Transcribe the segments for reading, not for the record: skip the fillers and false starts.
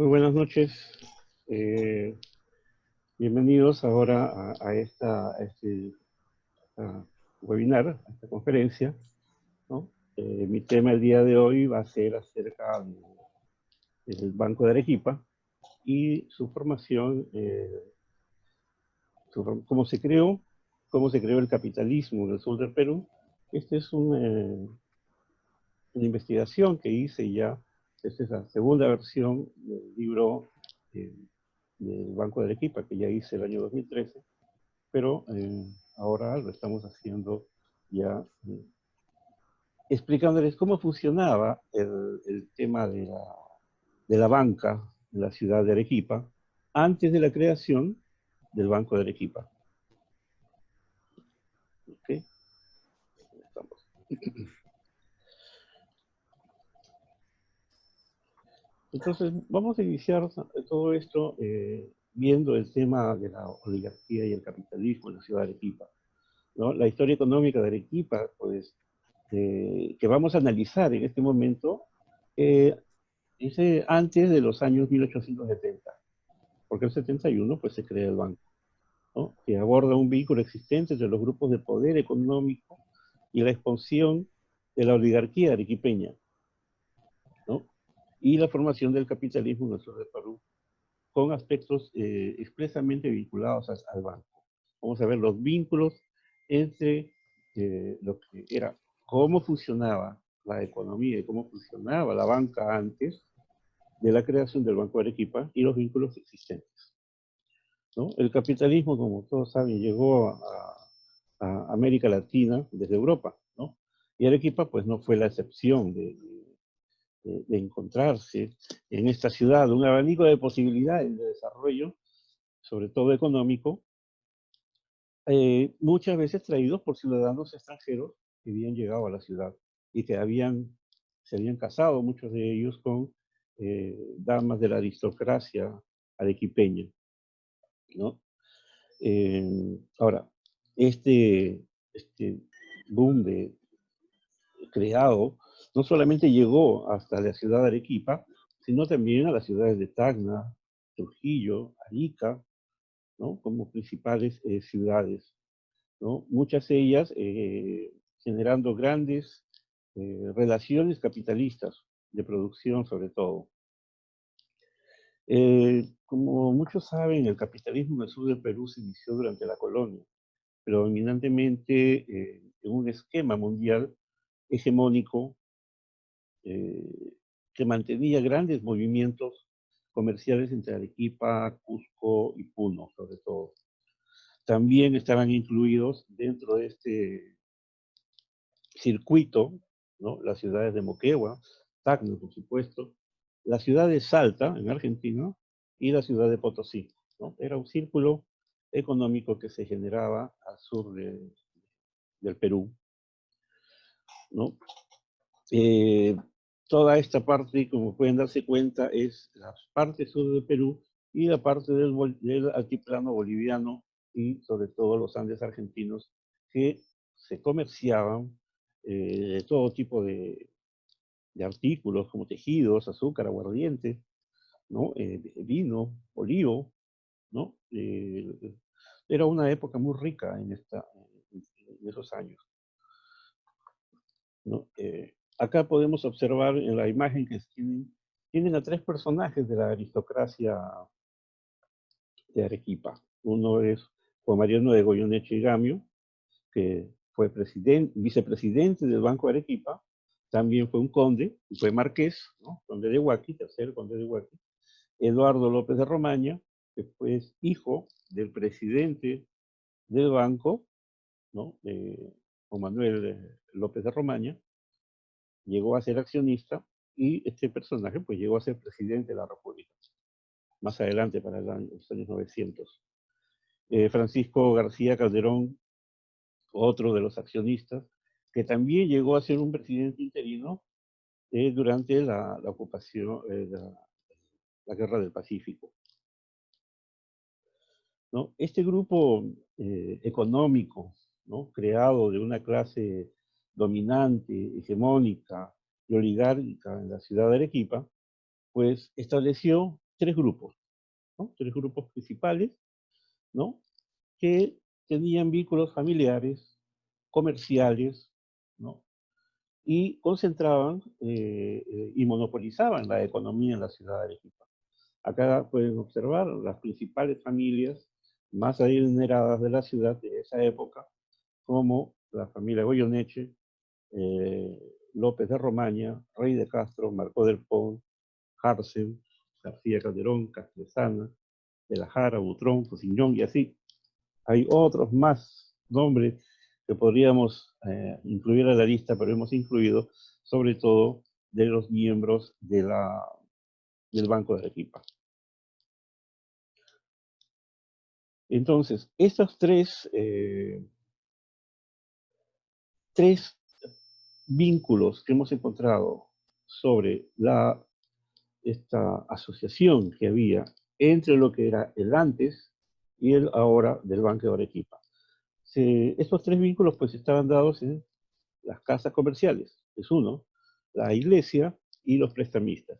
Muy buenas noches. Eh, Bienvenidos ahora a a webinar, a esta conferencia, ¿no? Mi tema el día de hoy va a ser acerca del Banco de Arequipa y su formación, cómo se creó el capitalismo en el sur del Perú. Esta es una investigación que hice ya. Esta es la segunda versión del libro eh, del Banco de Arequipa, que ya hice el año 2013, pero ahora lo estamos haciendo ya explicándoles cómo funcionaba el tema de la banca en la ciudad de Arequipa antes de la creación del Banco de Arequipa. ¿Okay? Estamos. Entonces, vamos a iniciar todo esto viendo el tema de la oligarquía y el capitalismo en la ciudad de Arequipa, ¿no? La historia económica de Arequipa, pues, que vamos a analizar en este momento, es antes de los años 1870, porque el 71 pues, se crea el banco, ¿no? Que aborda un vínculo existente entre los grupos de poder económico y la expansión de la oligarquía arequipeña, ¿no? Y la formación del capitalismo en el sur de Perú, con aspectos expresamente vinculados al banco. Vamos a ver los vínculos entre lo que era, cómo funcionaba la economía y cómo funcionaba la banca antes de la creación del Banco de Arequipa y los vínculos existentes, ¿no? El capitalismo, como todos saben, llegó a América Latina desde Europa, ¿no? Y Arequipa, pues, no fue la excepción de encontrarse en esta ciudad un abanico de posibilidades de desarrollo, sobre todo económico, muchas veces traídos por ciudadanos extranjeros que habían llegado a la ciudad y que se habían casado, muchos de ellos, con damas de la aristocracia arequipeña, ¿no? Ahora, este boom creado no solamente llegó hasta la ciudad de Arequipa, sino también a las ciudades de Tacna, Trujillo, Arica, ¿no? Como principales ciudades, ¿no? Muchas de ellas generando grandes relaciones capitalistas de producción sobre todo. Como muchos saben, el capitalismo en el sur del Perú se inició durante la colonia, predominantemente en un esquema mundial hegemónico que mantenía grandes movimientos comerciales entre Arequipa, Cusco y Puno, sobre todo. También estaban incluidos dentro de este circuito, ¿no? Las ciudades de Moquegua, Tacna, por supuesto, la ciudad de Salta, en Argentina, y la ciudad de Potosí, ¿no? Era un círculo económico que se generaba al sur del Perú, ¿no? Eh, Toda esta parte, como pueden darse cuenta, es la parte sur del Perú y la parte del altiplano boliviano y sobre todo los Andes argentinos, que se comerciaban de todo tipo de artículos como tejidos, azúcar, aguardiente, ¿no? Vino, olivo, ¿no? Era una época muy rica en esos años, ¿no? Acá podemos observar en la imagen que tienen a tres personajes de la aristocracia de Arequipa. Uno es Juan Mariano de Goyeneche y Gamio, que fue vicepresidente del Banco de Arequipa, también fue un conde, y fue marqués, ¿no? Conde de Huaqui, tercer conde de Huaqui. Eduardo López de Romaña, que fue hijo del presidente del banco, ¿no? Juan Manuel López de Romaña, llegó a ser accionista y este personaje pues llegó a ser presidente de la República, más adelante para los años 900. Francisco García Calderón, otro de los accionistas, que también llegó a ser un presidente interino durante la ocupación, la Guerra del Pacífico, ¿no? Este grupo económico, ¿no? Creado de una clase dominante, hegemónica y oligárquica en la ciudad de Arequipa, pues estableció tres grupos, ¿no? Tres grupos principales, ¿no? Que tenían vínculos familiares, comerciales, ¿no? Y concentraban y monopolizaban la economía en la ciudad de Arequipa. Acá pueden observar las principales familias más adineradas de la ciudad de esa época, como la familia Goyeneche, López de Romaña, Rey de Castro, Marcó del Pont, Harsel, García Calderón, Castresana, de la Jara, Butrón, Fusiñón y así. Hay otros más nombres que podríamos incluir a la lista, pero hemos incluido sobre todo de los miembros del Banco de Arequipa. Entonces, estos tres vínculos que hemos encontrado sobre esta asociación que había entre lo que era el antes y el ahora del Banco de Arequipa. Estos tres vínculos pues estaban dados en las casas comerciales, es uno, la iglesia y los prestamistas.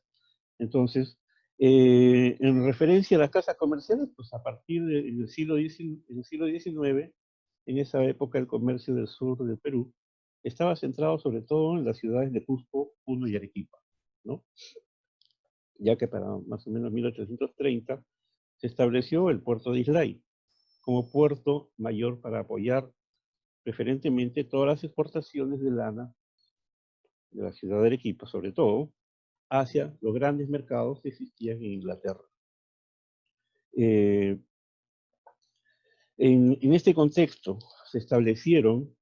Entonces, en referencia a las casas comerciales, pues a partir del siglo XIX, en esa época el comercio del sur del Perú estaba centrado sobre todo en las ciudades de Cusco, Puno y Arequipa, ¿no? Ya que para más o menos 1830 se estableció el puerto de Islay como puerto mayor para apoyar preferentemente todas las exportaciones de lana de la ciudad de Arequipa, sobre todo, hacia los grandes mercados que existían en Inglaterra. En este contexto se establecieron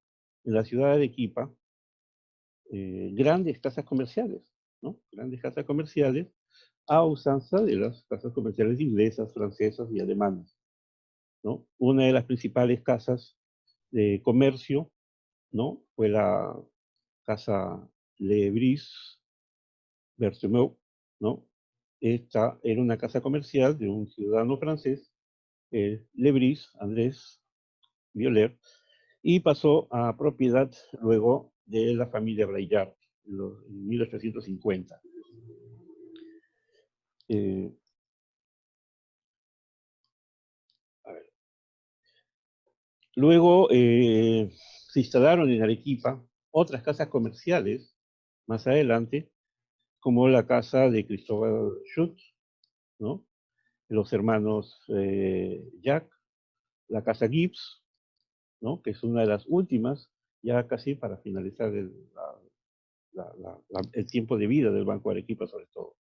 en la ciudad de Arequipa grandes casas comerciales, ¿no? Grandes casas comerciales a usanza de las casas comerciales inglesas, francesas y alemanas, ¿no? Una de las principales casas de comercio, ¿no? Fue la casa Lebris Berthemont, ¿no? Esta era una casa comercial de un ciudadano francés, Lebris, Andrés Violer, y pasó a propiedad luego de la familia Braillard en 1850. Luego se instalaron en Arequipa otras casas comerciales más adelante, como la casa de Cristóbal Schutz, ¿no? Los hermanos Jack, la casa Gibbs, ¿no? Que es una de las últimas, ya casi para finalizar el tiempo de vida del Banco de Arequipa sobre todo,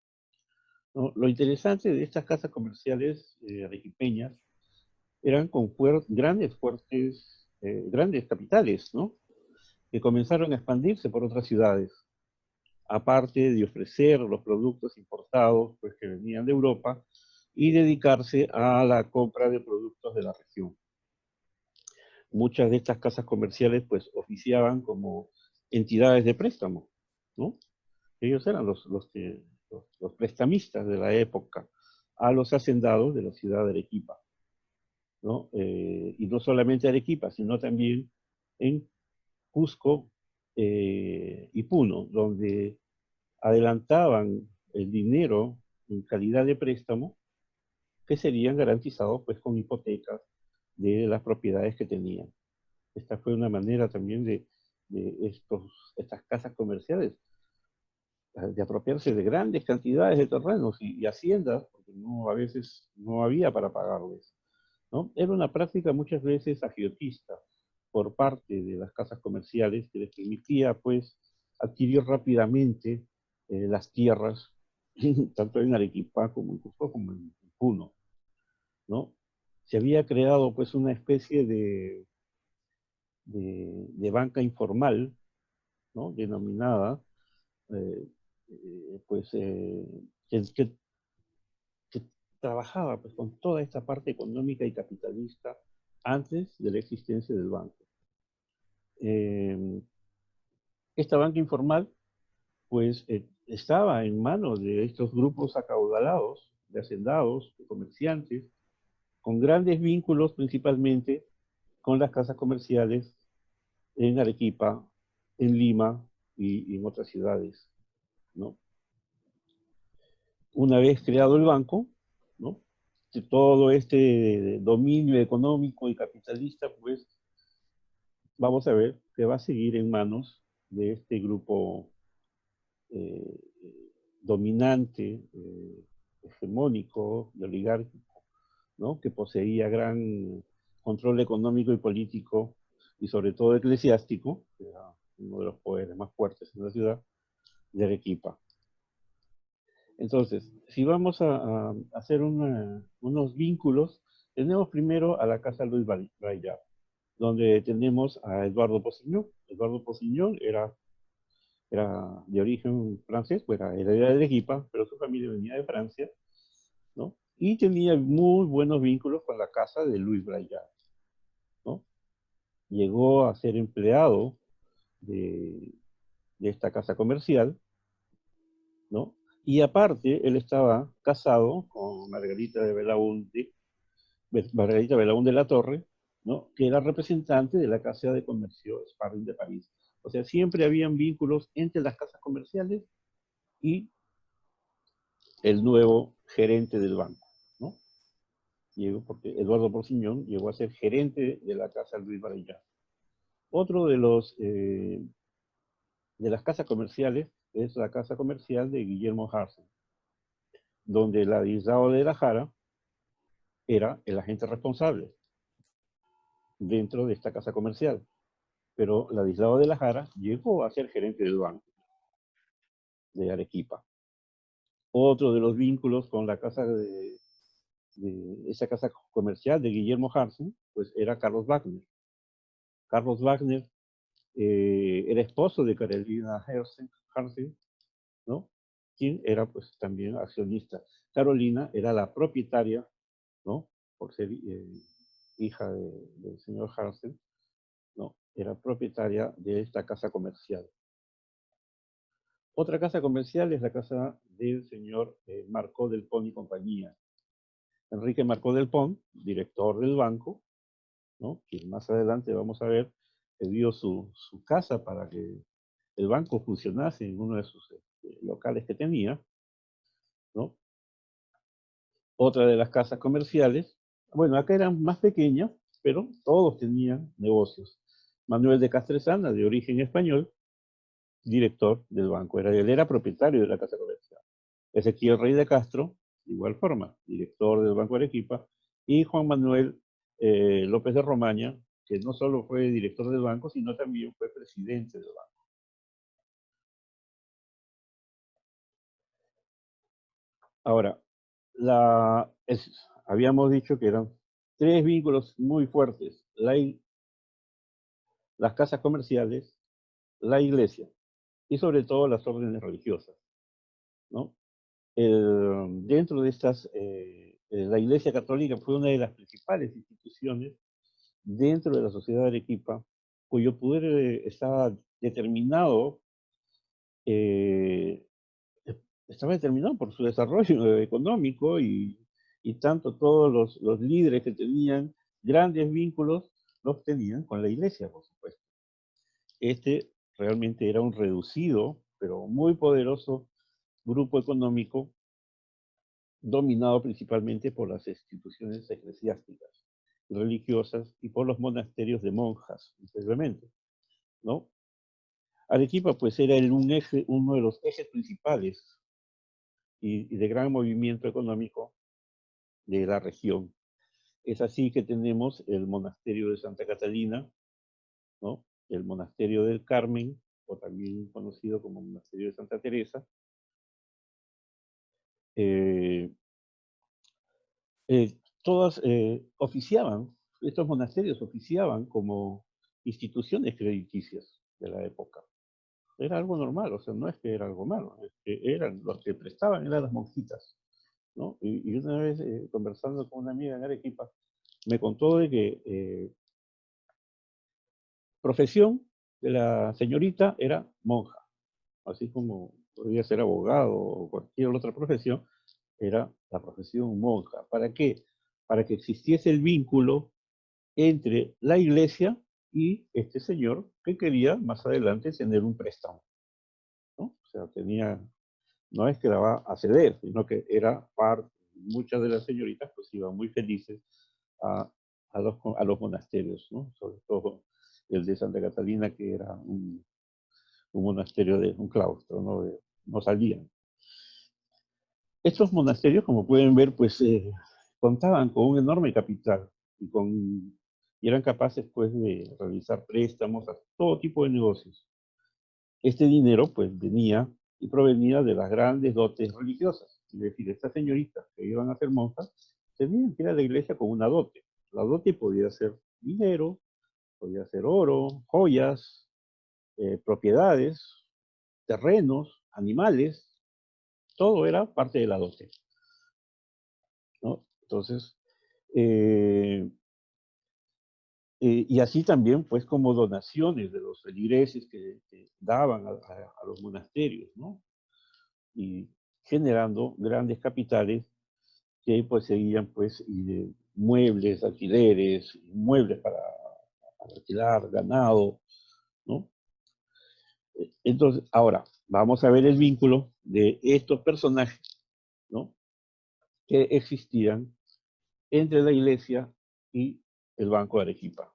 ¿no? Lo interesante de estas casas comerciales arequipeñas eran con grandes capitales, ¿no? Que comenzaron a expandirse por otras ciudades, aparte de ofrecer los productos importados pues, que venían de Europa y dedicarse a la compra de productos de la región. Muchas de estas casas comerciales pues oficiaban como entidades de préstamo, ¿no? Ellos eran los prestamistas de la época a los hacendados de la ciudad de Arequipa, ¿no? Y no solamente Arequipa, sino también en Cusco y Puno, donde adelantaban el dinero en calidad de préstamo que serían garantizados pues con hipotecas de las propiedades que tenían. Esta fue una manera también de estas casas comerciales de apropiarse de grandes cantidades de terrenos y haciendas, porque a veces no había para pagarles, ¿no? Era una práctica muchas veces agiotista por parte de las casas comerciales que les permitía pues adquirir rápidamente las tierras, tanto en Arequipa como en Cusco como en Puno, ¿no? Se había creado pues una especie de banca informal, ¿no? Denominada, eh, pues, que trabajaba pues, con toda esta parte económica y capitalista antes de la existencia del banco. Esta banca informal pues estaba en manos de estos grupos acaudalados, de hacendados, de comerciantes, con grandes vínculos principalmente con las casas comerciales en Arequipa, en Lima y en otras ciudades, ¿no? Una vez creado el banco, ¿no? De todo este dominio económico y capitalista, pues vamos a ver que va a seguir en manos de este grupo eh, dominante, hegemónico y oligárquico, ¿no? Que poseía gran control económico y político, y sobre todo eclesiástico, que era uno de los poderes más fuertes en la ciudad, de Arequipa. Entonces, si vamos a hacer unos vínculos, tenemos primero a la Casa Luis Braillard, donde tenemos a Eduardo Posiñón. Eduardo Posiñón era de origen francés, pues era de Arequipa, pero su familia venía de Francia, ¿no? Y tenía muy buenos vínculos con la casa de Luis Braillard, ¿no? Llegó a ser empleado de, de esta casa comercial, ¿no? Y aparte, él estaba casado con Margarita Belaúnde de la Torre, ¿no? Que era representante de la Casa de Comercio Sparring de París. O sea, siempre habían vínculos entre las casas comerciales y el nuevo gerente del banco, ¿no? Llegó porque Eduardo Porciñón llegó a ser gerente de la Casa Luis Varellán. Otro de las casas comerciales es la casa comercial de Guillermo Harsen, donde Ladislao de la Jara era el agente responsable dentro de esta casa comercial. Pero Ladislao de la Jara llegó a ser gerente del banco de Arequipa. Otro de los vínculos con la casa de esa casa comercial de Guillermo Harsen, pues era Carlos Wagner. Carlos Wagner era esposo de Carolina Harsen, ¿no? Quien era pues también accionista. Carolina era la propietaria, ¿no? Por ser hija del señor Harsen, ¿no? Era propietaria de esta casa comercial. Otra casa comercial es la casa del señor Marcó del Pont y compañía. Enrique Marcó del Pont, director del banco, ¿no? Que más adelante vamos a ver que dio su casa para que el banco funcionase en uno de sus locales que tenía, ¿no? Otra de las casas comerciales, bueno, acá eran más pequeñas, pero todos tenían negocios. Manuel de Castresana, de origen español, director del banco, él era propietario de la casa comercial. Ezequiel Rey de Castro, de igual forma, director del Banco Arequipa, y Juan Manuel López de Romaña, que no solo fue director del banco, sino también fue presidente del banco. Ahora, habíamos dicho que eran tres vínculos muy fuertes: las casas comerciales, la iglesia y sobre todo las órdenes religiosas, ¿no? Dentro de estas, la Iglesia Católica fue una de las principales instituciones dentro de la sociedad de Arequipa, cuyo poder determinado, eh, estaba determinado por su desarrollo económico y tanto todos los líderes que tenían grandes vínculos los tenían con la iglesia, por supuesto. Este realmente era un reducido, pero muy poderoso grupo económico dominado principalmente por las instituciones eclesiásticas, religiosas y por los monasterios de monjas, simplemente, ¿no? Arequipa pues era uno de los ejes principales y de gran movimiento económico de la región. Es así que tenemos el monasterio de Santa Catalina, ¿no? El monasterio del Carmen, o también conocido como monasterio de Santa Teresa. Eh, Todas oficiaban, estos monasterios oficiaban como instituciones crediticias de la época. Era algo normal, o sea, no es que era algo malo, es que eran los que prestaban, eran las monjitas, ¿no? Y una vez conversando con una amiga en Arequipa, me contó de que profesión de la señorita era monja, así como podría ser abogado o cualquier otra profesión, era la profesión monja. ¿Para qué? Para que existiese el vínculo entre la iglesia y este señor que quería más adelante tener un préstamo, ¿no? O sea, no es que la va a ceder, sino que era parte muchas de las señoritas pues iban muy felices a, a los monasterios, ¿no? Sobre todo el de Santa Catalina, que era un monasterio de un claustro, ¿no? No salían. Estos monasterios, como pueden ver, pues contaban con un enorme capital y, y eran capaces pues de realizar préstamos a todo tipo de negocios. Este dinero pues venía y provenía de las grandes dotes religiosas. Es decir, estas señoritas que iban a ser monjas tenían que ir a la iglesia con una dote. La dote podía ser dinero, podía ser oro, joyas, propiedades, terrenos, animales, todo era parte de la dote, ¿no? Entonces, eh, y así también, pues, como donaciones de los feligreses que daban a los monasterios, ¿no? Y generando grandes capitales que pues seguían, pues, y de muebles, alquileres, muebles para alquilar, ganado, ¿no? Entonces, ahora, vamos a ver el vínculo de estos personajes, ¿no? Que existían entre la iglesia y el Banco de Arequipa.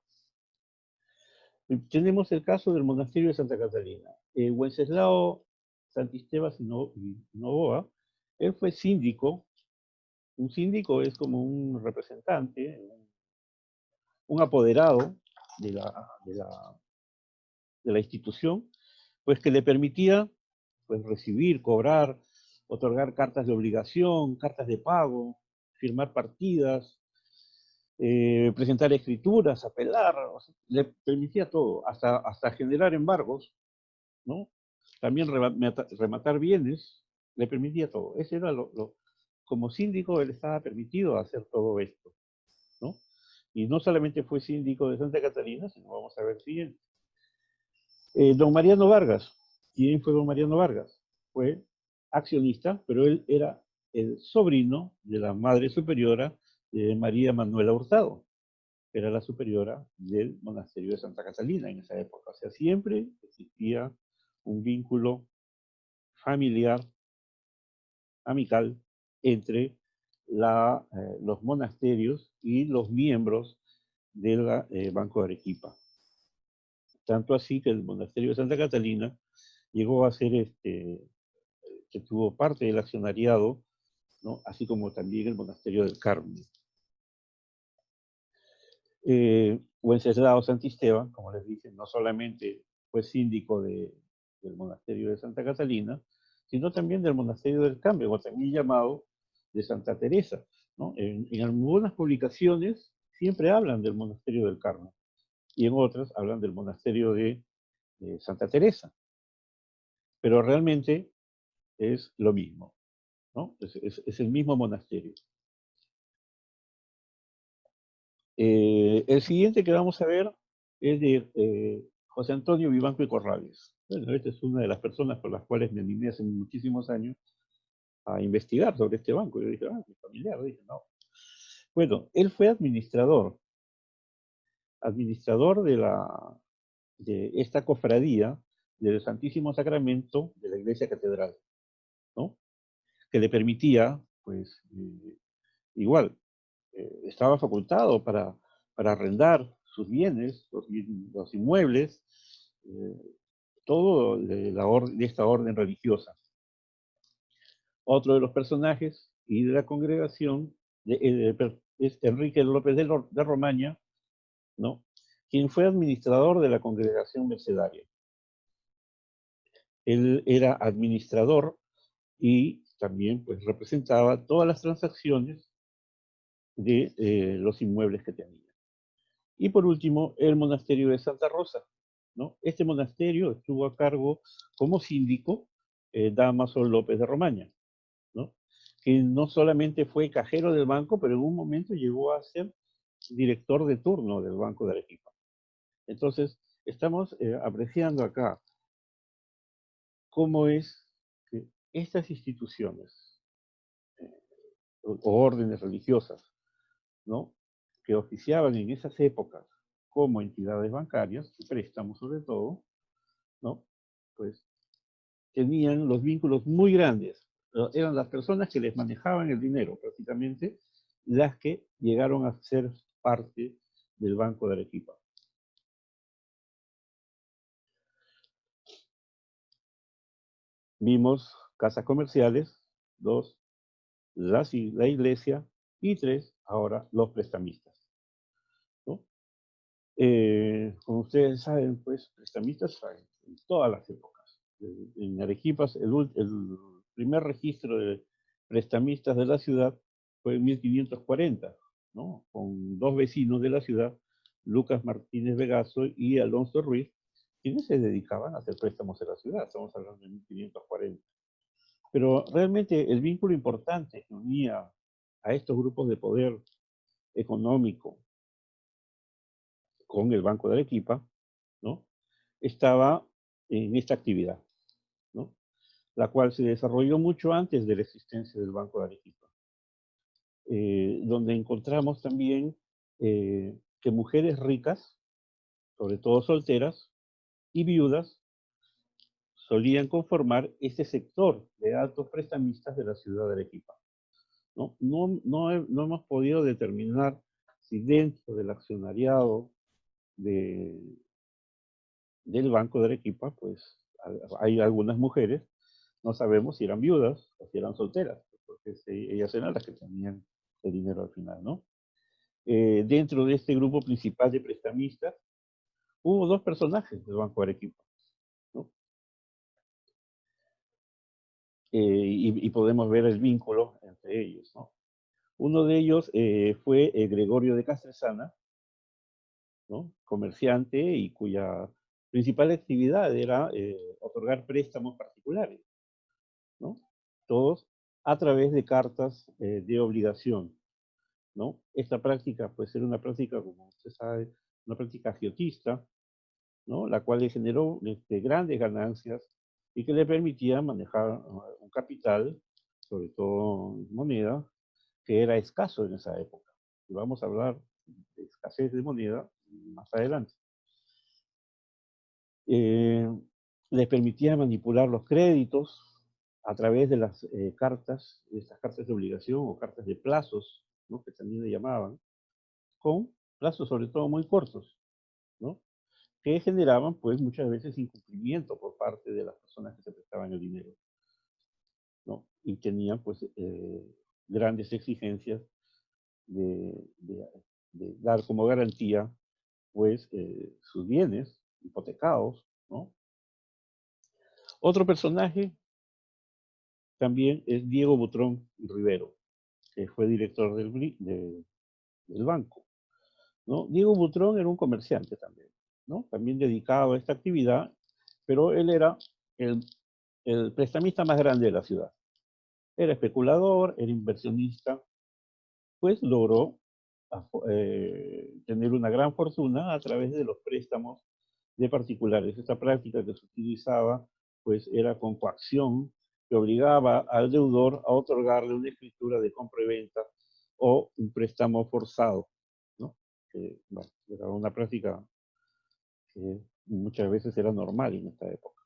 Tenemos el caso del monasterio de Santa Catalina. Wenceslao Santisteban y Novoa, él fue síndico. Un síndico es como un representante, un apoderado de la institución, pues que le permitía pues, recibir, cobrar, otorgar cartas de obligación, cartas de pago, firmar partidas, presentar escrituras, apelar, o sea, le permitía todo, hasta generar embargos, ¿no? También rematar bienes, le permitía todo. Ese era como síndico, él estaba permitido hacer todo esto, ¿no? Y no solamente fue síndico de Santa Catalina, sino vamos a ver el siguiente. Don Mariano Vargas. ¿Quién fue don Mariano Vargas? Fue accionista, pero él era el sobrino de la madre superiora de María Manuela Hurtado, que era la superiora del monasterio de Santa Catalina en esa época. O sea, siempre existía un vínculo familiar, amical, entre los monasterios y los miembros del Banco de Arequipa. Tanto así que el monasterio de Santa Catalina llegó a ser, que tuvo parte del accionariado, ¿no? Así como también el monasterio del Carmen. Wenceslao Santisteban, como les dije, no solamente fue síndico del monasterio de Santa Catalina, sino también del monasterio del Carmen, o también llamado de Santa Teresa, ¿no? En algunas publicaciones siempre hablan del monasterio del Carmen y en otras hablan del monasterio de Santa Teresa, pero realmente es lo mismo, ¿no? Es el mismo monasterio. El siguiente que vamos a ver es de José Antonio Vivanco y Corrales. Bueno, esta es una de las personas por las cuales me animé hace muchísimos años a investigar sobre este banco. Yo dije, mi familiar, dije, no. Bueno, él fue administrador de esta cofradía del Santísimo Sacramento de la Iglesia Catedral, ¿no? Que le permitía, pues, igual, estaba facultado para arrendar sus bienes, los inmuebles, eh, todo de esta orden religiosa. Otro de los personajes y de la congregación es Enrique López de Romaña, ¿no? Quien fue administrador de la congregación mercedaria. Él era administrador y también pues, representaba todas las transacciones de los inmuebles que tenía. Y por último, el monasterio de Santa Rosa, ¿no? Este monasterio estuvo a cargo como síndico Dámaso López de Romaña, ¿no? Que no solamente fue cajero del banco, pero en un momento llegó a ser director de turno del Banco de Arequipa. Entonces, estamos apreciando acá cómo es que estas instituciones o órdenes religiosas, ¿no? Que oficiaban en esas épocas como entidades bancarias, préstamos sobre todo, ¿no? Pues tenían los vínculos muy grandes eran las personas que les manejaban el dinero, prácticamente, las que llegaron a ser parte del Banco de Arequipa. Vimos casas comerciales, 2, la iglesia, y 3, ahora los prestamistas, ¿no? Como ustedes saben, pues, prestamistas hay en todas las épocas. En Arequipa, el primer registro de prestamistas de la ciudad fue en 1540, ¿no? Con dos vecinos de la ciudad, Lucas Martínez Vegaso y Alonso Ruiz, quienes se dedicaban a hacer préstamos en la ciudad. Estamos hablando de 1540. Pero realmente el vínculo importante que unía a estos grupos de poder económico con el Banco de Arequipa, ¿no? Estaba en esta actividad, ¿no? La cual se desarrolló mucho antes de la existencia del Banco de Arequipa, donde encontramos también que mujeres ricas, sobre todo solteras y viudas, solían conformar este sector de altos prestamistas de la ciudad de Arequipa. No hemos podido determinar si dentro del accionariado de, del Banco de Arequipa, pues hay algunas mujeres, no sabemos si eran viudas o si eran solteras, porque ellas eran las que tenían el dinero al final, ¿no? Dentro de este grupo principal de prestamistas, hubo dos personajes del Banco de Arequipa, ¿no? Y podemos ver el vínculo entre ellos, ¿no? Uno de ellos fue Gregorio de Castresana, ¿no? Comerciante y cuya principal actividad era otorgar préstamos particulares, ¿no? Todos a través de cartas de obligación, ¿no? Esta práctica, pues, era una práctica, como usted sabe, una práctica agiotista, ¿no? La cual le generó grandes ganancias y que le permitía manejar un capital, sobre todo en moneda, que era escaso en esa época. Y vamos a hablar de escasez de moneda más adelante. Eh, les permitía manipular los créditos a través de las cartas, de estas cartas de obligación o cartas de plazos, ¿no? Que también le llamaban, con plazos sobre todo muy cortos, ¿no? Que generaban pues muchas veces incumplimiento por parte de las personas que se prestaban el dinero, ¿no? Y tenían pues grandes exigencias de, de, de dar como garantía pues sus bienes hipotecados, ¿no? Otro personaje también es Diego Butrón Rivero, que fue director del banco, ¿no? Diego Butrón era un comerciante también, ¿no? También dedicado a esta actividad, pero él era el, el prestamista más grande de la ciudad. Era especulador, era inversionista, pues logró tener una gran fortuna a través de los préstamos de particulares. Esta práctica que se utilizaba, pues era con coacción, que obligaba al deudor a otorgarle una escritura de compra y venta o un préstamo forzado, ¿no? Bueno, era una práctica que muchas veces era normal en esta época,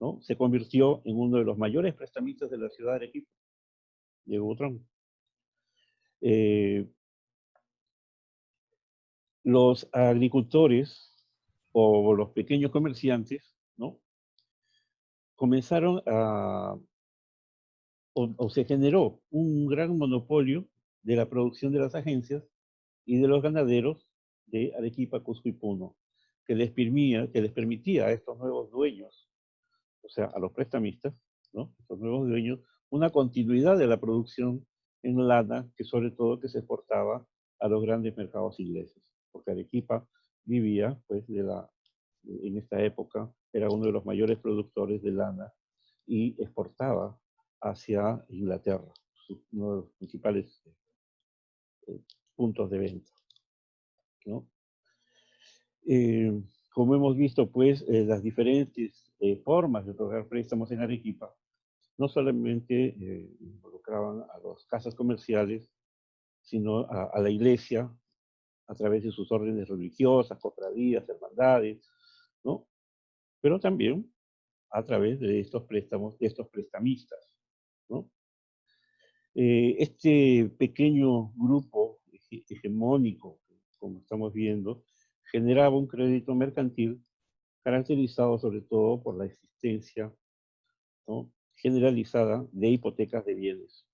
¿no? Se convirtió en uno de los mayores prestamistas de la ciudad de Arequipa, Diego Butrón. Eh, los agricultores o los pequeños comerciantes, ¿no? Comenzaron o se generó un gran monopolio de la producción de las agencias y de los ganaderos de Arequipa, Cusco y Puno, que les permitía a estos nuevos dueños, o sea, a los prestamistas, ¿no? Estos nuevos dueños, una continuidad de la producción en lana, que sobre todo que se exportaba a los grandes mercados ingleses, porque Arequipa vivía, pues, en esta época, era uno de los mayores productores de lana y exportaba hacia Inglaterra, uno de los principales puntos de venta, ¿no? Como hemos visto, pues, las diferentes formas de otorgar préstamos en Arequipa no solamente involucraban a las casas comerciales, sino a la iglesia a través de sus órdenes religiosas, cofradías, hermandades, ¿no? Pero también a través de estos préstamos, de estos prestamistas, ¿no? Este pequeño grupo hegemónico, como estamos viendo, generaba un crédito mercantil caracterizado sobre todo por la existencia, ¿no?, generalizada de hipotecas de bienes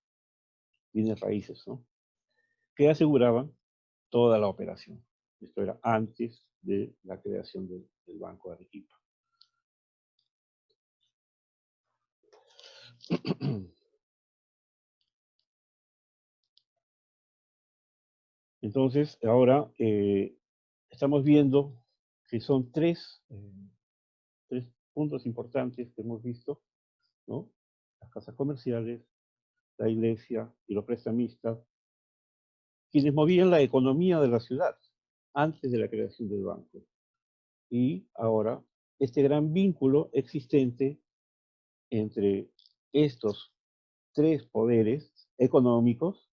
raíces, ¿no?, que aseguraban toda la operación. Esto era antes de la creación del Banco de Arequipa. Entonces, ahora estamos viendo que son tres puntos importantes que hemos visto, ¿no? Las casas comerciales, la iglesia y los prestamistas, quienes movían la economía de la ciudad antes de la creación del banco. Y ahora, este gran vínculo existente entre estos tres poderes económicos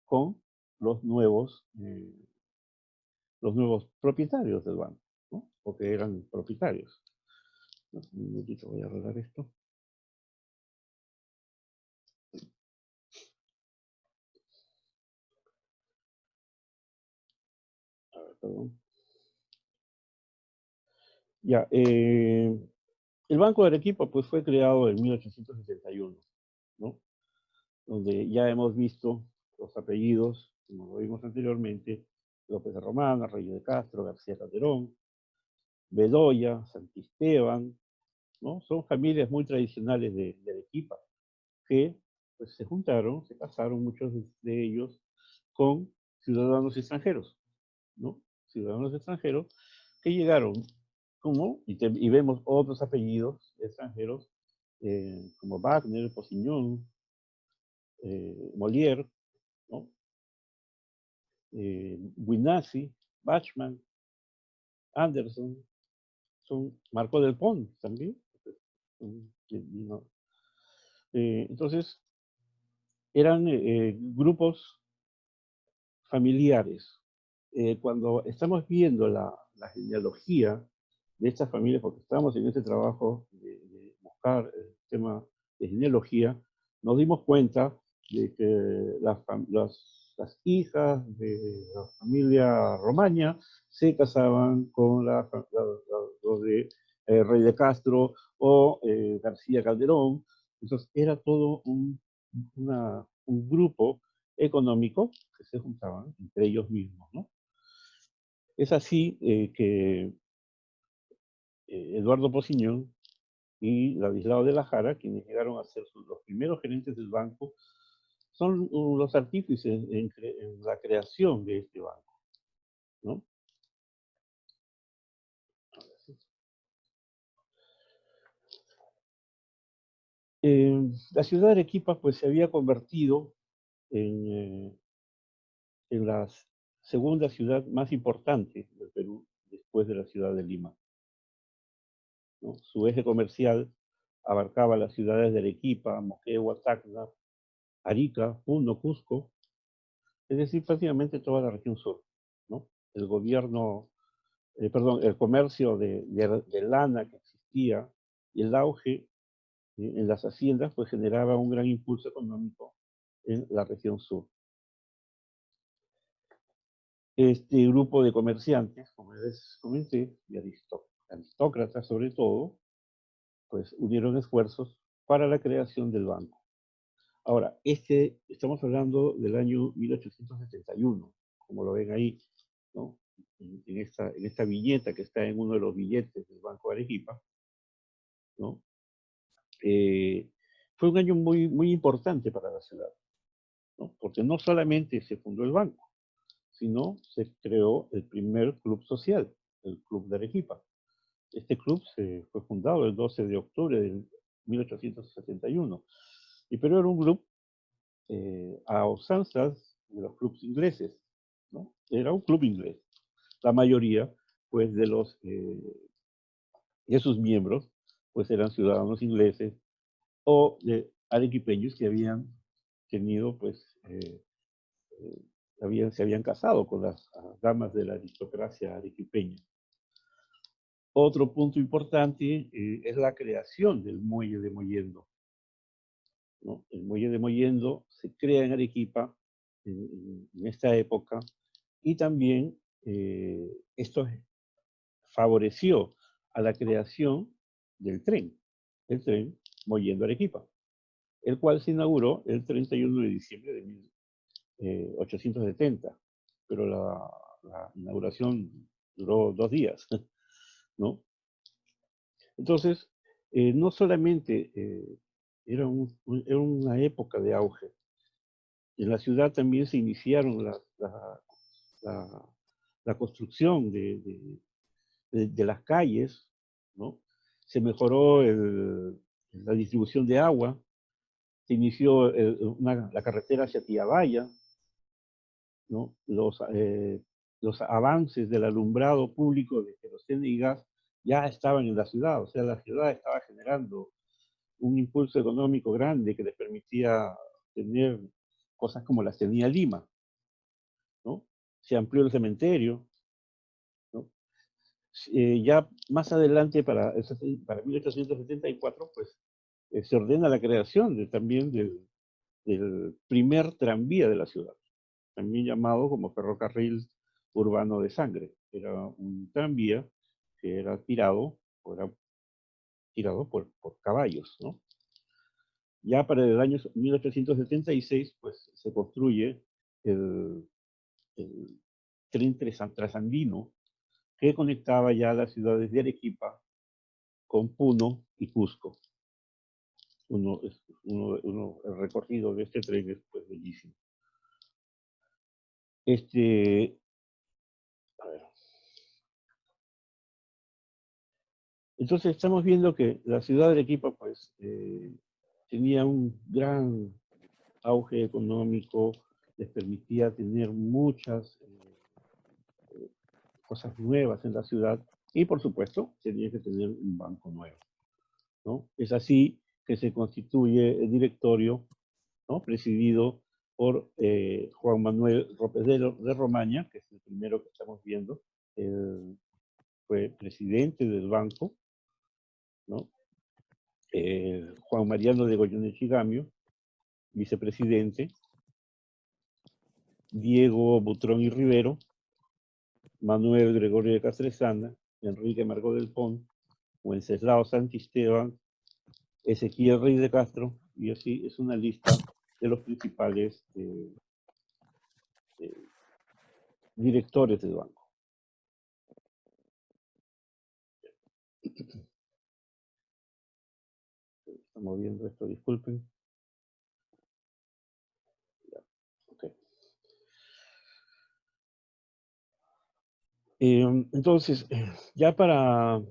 con los nuevos propietarios del banco, ¿no?, porque eran propietarios. Un minutito, voy a arreglar esto. A ver, perdón. Ya, el Banco de Arequipa pues, fue creado en 1871, ¿no?, donde ya hemos visto los apellidos, como lo vimos anteriormente: López de Román, Reyes de Castro, García Calderón, Bedoya, Santisteban, ¿no? Son familias muy tradicionales de Arequipa que pues, se juntaron, se casaron, muchos de ellos, con ciudadanos extranjeros, ¿no? Ciudadanos extranjeros que llegaron, y vemos otros apellidos extranjeros, como Wagner, Posiñón, Molière, ¿no?, Guinassi, Bachmann, Anderson, Marco del Pont también. ¿No? Entonces, eran grupos familiares. Cuando estamos viendo la genealogía de estas familias, porque estamos en este trabajo de buscar el tema de genealogía, nos dimos cuenta de que las hijas de la familia Romaña se casaban con los de Rey de Castro o García Calderón. Entonces era todo un grupo económico que se juntaban entre ellos mismos, ¿no? Es así que Eduardo Posiñón y Ladislao de la Jara, quienes llegaron a ser los primeros gerentes del banco, son los artífices en la creación de este banco, ¿no? La ciudad de Arequipa pues, se había convertido en, en la segunda ciudad más importante del Perú después de la ciudad de Lima, ¿no? Su eje comercial abarcaba las ciudades de Arequipa, Moquegua, Tacna, Arica, Puno, Cusco, es decir, prácticamente toda la región sur, ¿no? El gobierno, el comercio de lana que existía y el auge en las haciendas, pues generaba un gran impulso económico en la región sur. Este grupo de comerciantes, como les comenté, y aristócratas sobre todo, pues unieron esfuerzos para la creación del banco. Ahora, estamos hablando del año 1871, como lo ven ahí, ¿no?, en esta viñeta que está en uno de los billetes del Banco de Arequipa, ¿no? Fue un año muy, muy importante para la ciudad, ¿no?, porque no solamente se fundó el banco, sino se creó el primer club social, el Club de Arequipa. Este club fue fundado el 12 de octubre de 1871, pero era un club a usanzas de los clubes ingleses, ¿no? Era un club inglés. La mayoría, pues, de sus miembros, pues, eran ciudadanos ingleses o arequipeños que habían tenido, pues, se habían casado con las damas de la aristocracia arequipeña. Otro punto importante es la creación del muelle de Mollendo. ¿no? El muelle de Mollendo se crea en Arequipa en esta época y también esto favoreció a la creación del tren, el tren Mollendo-Arequipa, el cual se inauguró el 31 de diciembre de 1870, pero la inauguración duró 2 días, ¿no? Entonces, no solamente era, era una época de auge, en la ciudad también se iniciaron la- la construcción de las calles, ¿no? Se mejoró la distribución de agua, se inició la carretera hacia Tiabaya, ¿no? Los avances del alumbrado público de queroseno y gas ya estaban en la ciudad, o sea, la ciudad estaba generando un impulso económico grande que les permitía tener cosas como las tenía Lima, ¿no? Se amplió el cementerio, ¿no? Ya más adelante, para 1874, pues se ordena la creación también del primer tranvía de la ciudad, también llamado como ferrocarril urbano de sangre. Era un tranvía que era tirado por caballos, ¿no? Ya para el año 1876, pues se construye el, el tren trasandino que conectaba ya las ciudades de Arequipa con Puno y Cusco. El recorrido de este tren es pues, bellísimo. A ver. Entonces estamos viendo que la ciudad de Arequipa pues tenía un gran auge económico, les permitía tener muchas cosas nuevas en la ciudad y por supuesto tenía que tener un banco nuevo, ¿no? Es así que se constituye el directorio, ¿no? Presidido por Juan Manuel López de Romaña, que es el primero que estamos viendo, fue presidente del banco, ¿no? Juan Mariano de Goyeneche Gamio, vicepresidente, Diego Butrón y Rivero, Manuel Gregorio de Castresana, Enrique Margot del Pont, Wenceslao Santisteban, Ezequiel Rey de Castro, y así es una lista de los principales directores del banco. Estamos viendo esto, disculpen. Okay. Entonces, ya para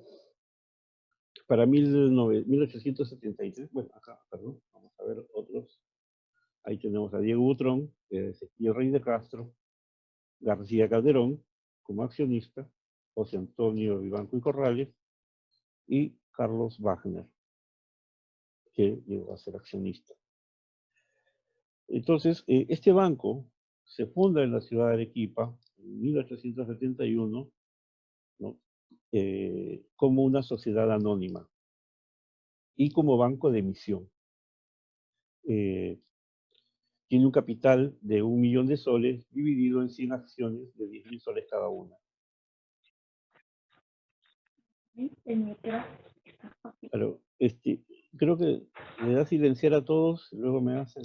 1873, bueno, acá, perdón, vamos a ver otros. Ahí tenemos a Diego Butrón, Ezequiel Rey de Castro, García Calderón como accionista, José Antonio Vivanco y Corrales y Carlos Wagner, que llegó a ser accionista. Entonces, este banco se funda en la ciudad de Arequipa en 1871, ¿no? Como una sociedad anónima y como banco de emisión. Tiene un capital de 1.000.000 de soles dividido en 100 acciones de 10.000 soles cada una. Pero creo que le da silenciar a todos, luego me hacen.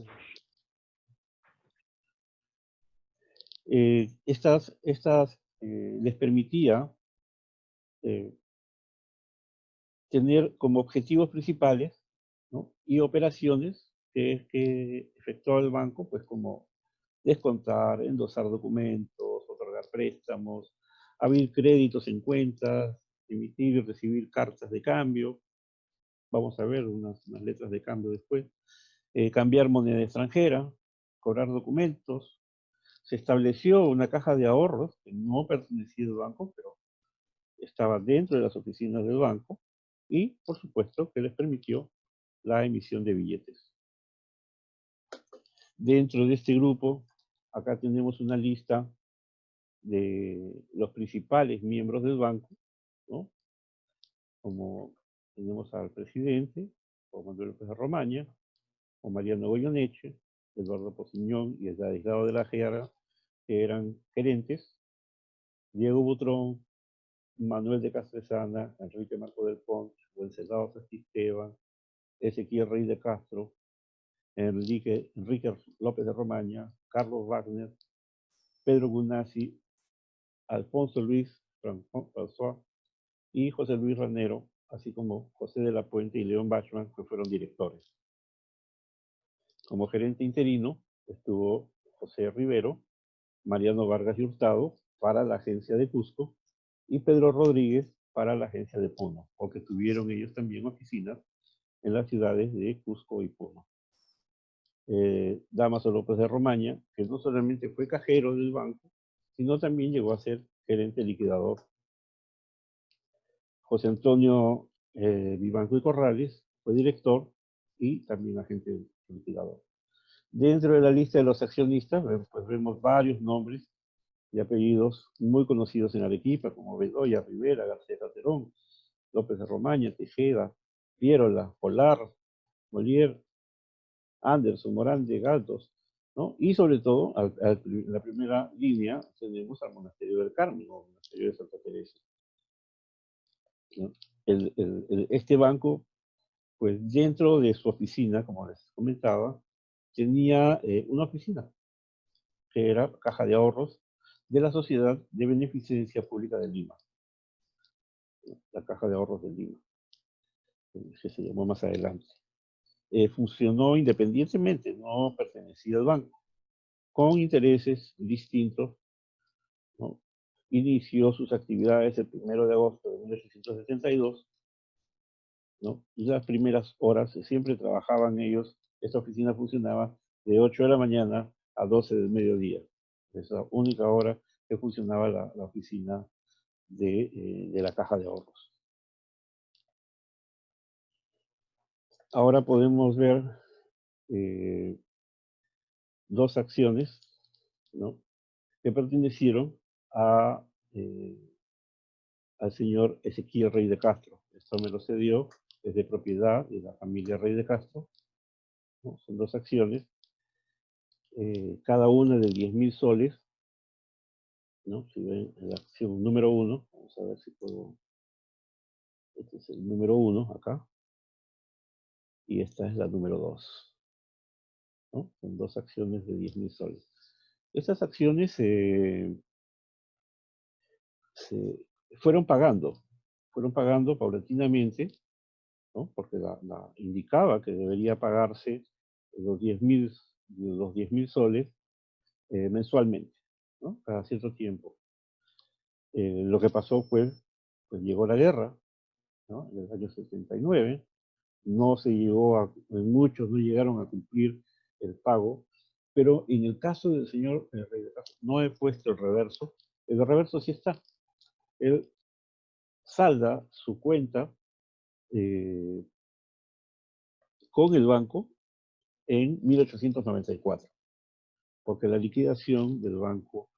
Les permitía tener como objetivos principales, ¿no? Y operaciones que efectuaba el banco, pues como descontar, endosar documentos, otorgar préstamos, abrir créditos en cuentas, emitir y recibir cartas de cambio. Vamos a ver unas letras de cambio después. Cambiar moneda extranjera, cobrar documentos. Se estableció una caja de ahorros que no pertenecía al banco, pero estaba dentro de las oficinas del banco y, por supuesto, que les permitió la emisión de billetes. Dentro de este grupo, acá tenemos una lista de los principales miembros del banco, ¿no? Como tenemos al presidente, Juan Manuel López de Romaña, o Mariano Goyoneche, Eduardo Posiñón y Estanislao de la Guerra, que eran gerentes, Diego Butrón, Manuel de Castresana, Enrique Marco del Pont, Wenceslao Esteban, Ezequiel Rey de Castro, Enrique López de Romaña, Carlos Wagner, Pedro Gunasi, Alfonso Luis François y José Luis Ranero, así como José de la Puente y León Bachman, que fueron directores. Como gerente interino estuvo José Rivero, Mariano Vargas y Hurtado para la agencia de Cusco y Pedro Rodríguez para la agencia de Puno, porque tuvieron ellos también oficinas en las ciudades de Cusco y Puno. Dámaso López de Romaña, que no solamente fue cajero del banco, sino también llegó a ser gerente liquidador. José Antonio Vivanco y Corrales fue director y también agente liquidador. Dentro de la lista de los accionistas, pues vemos varios nombres y apellidos muy conocidos en Arequipa, como Bedoya, Rivera, García Calderón, López de Romaña, Tejeda, Pierola, Polar, Molière, Anderson, Morán de Galdos, ¿no? Y sobre todo, en la primera línea tenemos al Monasterio del Carmen, o Monasterio de Santa Teresa, ¿no? Este banco, pues dentro de su oficina, como les comentaba, tenía una oficina, que era Caja de Ahorros de la Sociedad de Beneficencia Pública de Lima, la Caja de Ahorros de Lima, que se llamó más adelante. Funcionó independientemente, no pertenecía al banco, con intereses distintos, ¿no? Inició sus actividades el 1 de agosto de 1872, ¿no? Y las primeras horas siempre trabajaban ellos, esta oficina funcionaba de 8 de la mañana a 12 del mediodía. Esa única hora que funcionaba la oficina de la Caja de Ahorros. Ahora podemos ver dos acciones, ¿no?, que pertenecieron a, al señor Ezequiel Rey de Castro. Esto me lo cedió, es de propiedad de la familia Rey de Castro, ¿no? Son dos acciones, cada una de 10.000 soles, ¿no? Si ven la acción número 1, vamos a ver si puedo, este es el número 1 acá, y esta es la número 2, ¿no? Son dos acciones de 10.000 soles. Estas acciones se fueron pagando paulatinamente, ¿no? Porque la indicaba que debería pagarse los 10.000 soles mensualmente, ¿no?, cada cierto tiempo. Lo que pasó fue, pues llegó la guerra, ¿no?, en el año 79, no se llegó muchos no llegaron a cumplir el pago, pero en el caso del señor Rey de Castro, no he puesto el reverso sí está. Él salda su cuenta con el banco en 1894, porque la liquidación del banco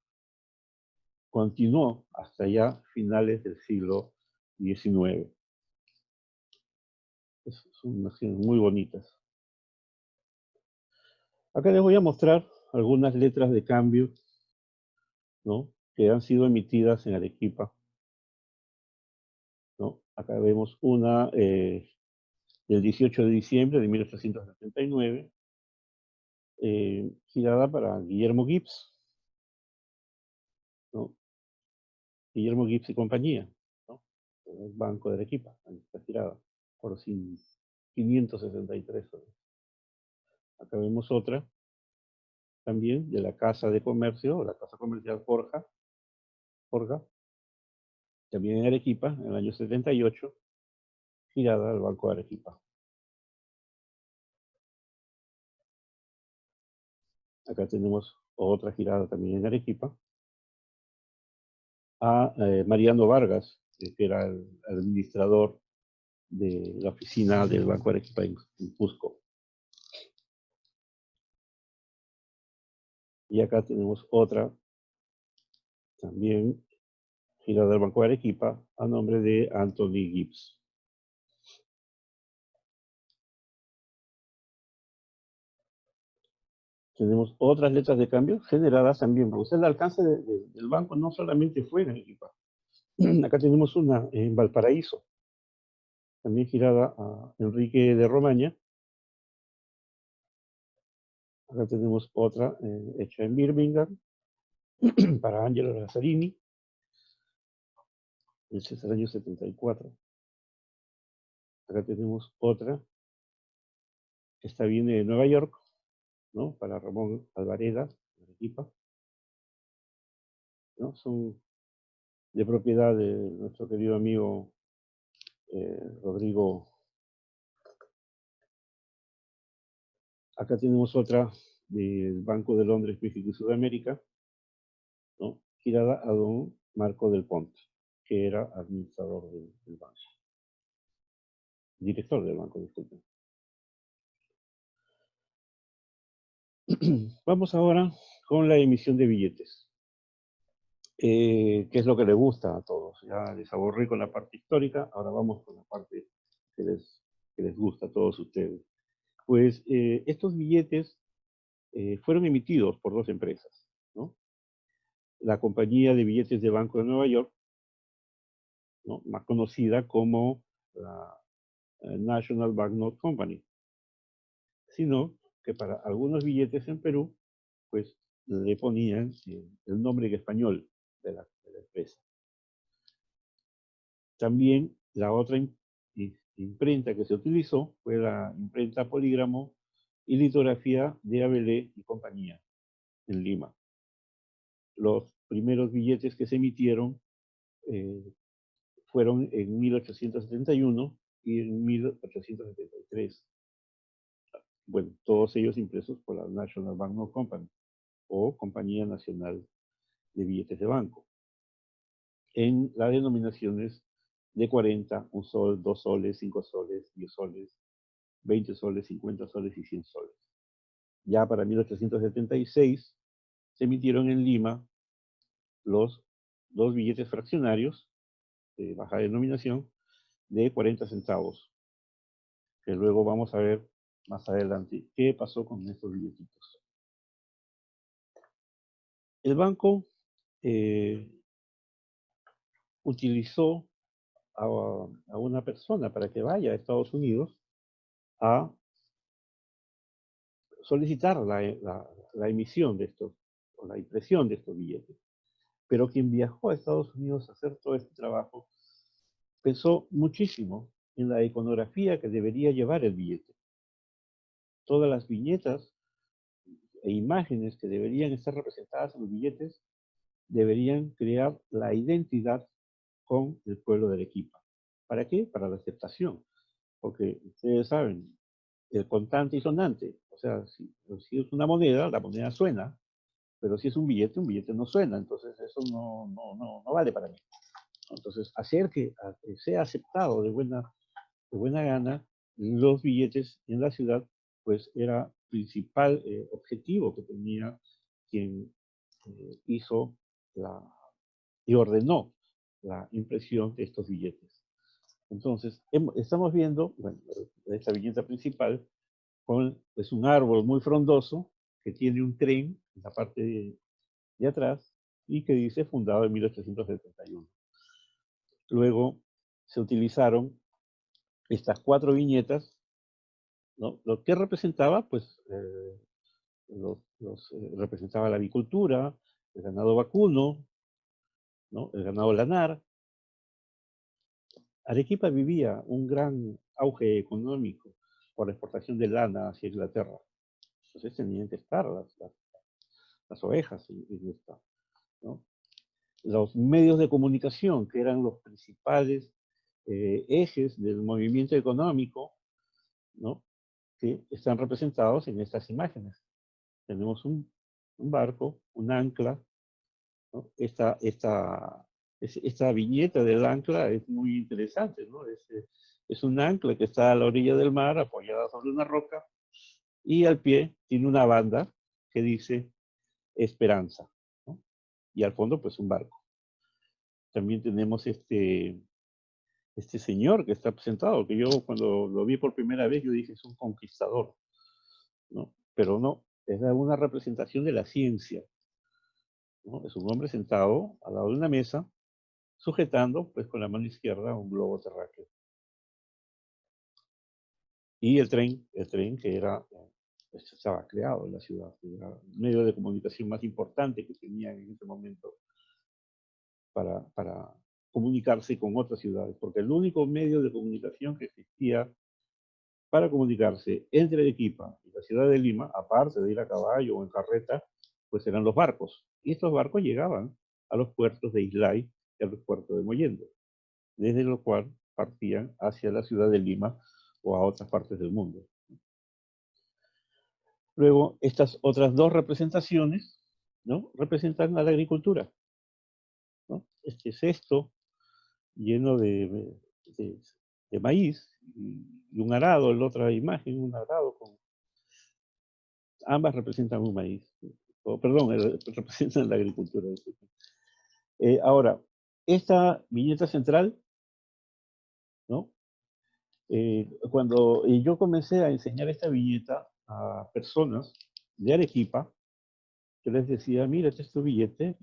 continuó hasta ya finales del siglo XIX. Son acciones muy bonitas. Acá les voy a mostrar algunas letras de cambio, ¿no?, que han sido emitidas en Arequipa, ¿no? Acá vemos una del 18 de diciembre de 1879, girada para Guillermo Gibbs, ¿no? Guillermo Gibbs y compañía, ¿no?, el Banco de Arequipa, está girada por 563 soles. Acá vemos otra, también de la Casa de Comercio, la Casa Comercial Forja, también en Arequipa, en el año 78, girada al Banco de Arequipa. Acá tenemos otra girada también en Arequipa, a Mariano Vargas, que era el administrador de la oficina del Banco de Arequipa en Cusco. Y acá tenemos otra, también girada del Banco de Arequipa, a nombre de Anthony Gibbs. tenemos otras letras de cambio generadas también. O sea, el alcance del banco no solamente fue en Arequipa. Acá tenemos una en Valparaíso, también girada a Enrique de Romaña. Acá tenemos otra hecha en Birmingham para Angelo Lazzarini, hecha en el año 74. Acá tenemos otra, esta viene de Nueva York, ¿no? Para Ramón Alvareda, de Arequipa, ¿no? Son de propiedad de nuestro querido amigo Rodrigo. Acá tenemos otra del Banco de Londres, México y Sudamérica, ¿no? Girada a don Marco del Ponte, que era administrador del banco, director del banco, disculpen. Vamos ahora con la emisión de billetes, que es lo que le gusta a todos. Ya les aburrí con la parte histórica, ahora vamos con la parte que les gusta a todos ustedes. Pues estos billetes fueron emitidos por dos empresas, ¿no? La compañía de billetes de Banco de Nueva York, ¿no? Más conocida como la National Banknote Company, sino que para algunos billetes en Perú, pues le ponían el nombre en español de la empresa. También la otra imprenta que se utilizó fue la imprenta Polígramo y litografía de Abelé y compañía en Lima. Los primeros billetes que se emitieron fueron en 1871 y en 1873. Bueno, todos ellos impresos por la National Banknote Company o Compañía Nacional de Billetes de Banco, en las denominaciones de 40, 1 sol, 2 soles, 5 soles, 10 soles, 20 soles, 50 soles y 100 soles. Ya para 1876 se emitieron en Lima los dos billetes fraccionarios de baja denominación de 40 centavos, que luego vamos a ver más adelante qué pasó con estos billetitos. El banco utilizó a una persona para que vaya a Estados Unidos a solicitar la emisión de estos, o la impresión de estos billetes. Pero quien viajó a Estados Unidos a hacer todo este trabajo pensó muchísimo en la iconografía que debería llevar el billete. Todas las viñetas e imágenes que deberían estar representadas en los billetes deberían crear la identidad con el pueblo de Arequipa. ¿Para qué? Para la aceptación. Porque ustedes saben, el contante y sonante, o sea, si es una moneda, la moneda suena, pero si es un billete no suena, entonces eso no vale para mí. Entonces, hacer que sea aceptado de buena gana los billetes en la ciudad, pues era principal objetivo que tenía quien hizo y ordenó la impresión de estos billetes. Entonces, estamos viendo, bueno, esta viñeta principal, es un árbol muy frondoso que tiene un tren en la parte de atrás y que dice fundado en 1871. Luego se utilizaron estas 4 viñetas, ¿no? Lo que representaba, pues, representaba la avicultura, el ganado vacuno, ¿no? El ganado lanar. Arequipa vivía un gran auge económico por la exportación de lana hacia Inglaterra. Entonces tenían que estar las ovejas en esta, ¿no? Los medios de comunicación, que eran los principales ejes del movimiento económico, ¿no? Que están representados en estas imágenes. Tenemos un barco, un ancla, ¿no? Esta viñeta del ancla es muy interesante, ¿no? Es un ancla que está a la orilla del mar, apoyada sobre una roca, y al pie tiene una banda que dice Esperanza, ¿no? Y al fondo, pues, un barco. También tenemos este señor que está presentado, que yo cuando lo vi por primera vez, yo dije, es un conquistador, ¿no? Pero no, Es una representación de la ciencia, ¿no? Es un hombre sentado al lado de una mesa, sujetando pues con la mano izquierda un globo terráqueo. Y el tren que era, pues, estaba creado en la ciudad, era el medio de comunicación más importante que tenían en ese momento para comunicarse con otras ciudades, porque el único medio de comunicación que existía para comunicarse entre Arequipa y la ciudad de Lima, aparte de ir a caballo o en carreta, pues eran los barcos. Y estos barcos llegaban a los puertos de Islay y a los puertos de Mollendo, desde lo cual partían hacia la ciudad de Lima o a otras partes del mundo. Luego, estas otras dos representaciones, ¿no?, representan a la agricultura, ¿no? Este cesto lleno de, de maíz y un arado, en la otra imagen, un arado con... Ambas representan un maíz, o perdón, representan la agricultura. Ahora, esta viñeta central, ¿no? Cuando yo comencé a enseñar esta viñeta a personas de Arequipa, yo les decía, mira, este es tu billete,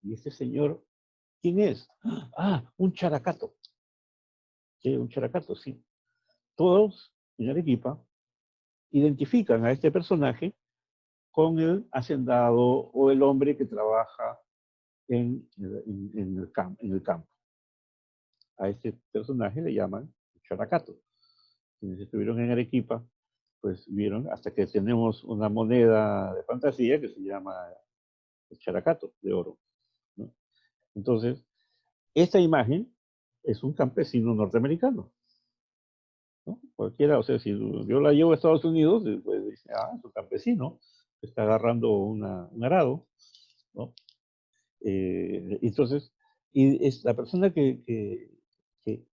y este señor, ¿quién es? Ah, un characato. ¿Qué? Un characato, sí. Todos en Arequipa identifican a este personaje con el hacendado o el hombre que trabaja en el campo. A este personaje le llaman characato. Quienes estuvieron en Arequipa, pues vieron, hasta que tenemos una moneda de fantasía que se llama el characato de oro, ¿no? Entonces, esta imagen es un campesino norteamericano, ¿no? Cualquiera, o sea, si yo la llevo a Estados Unidos, pues dice, ah, es un campesino, está agarrando un arado, ¿no? Entonces, y es la persona que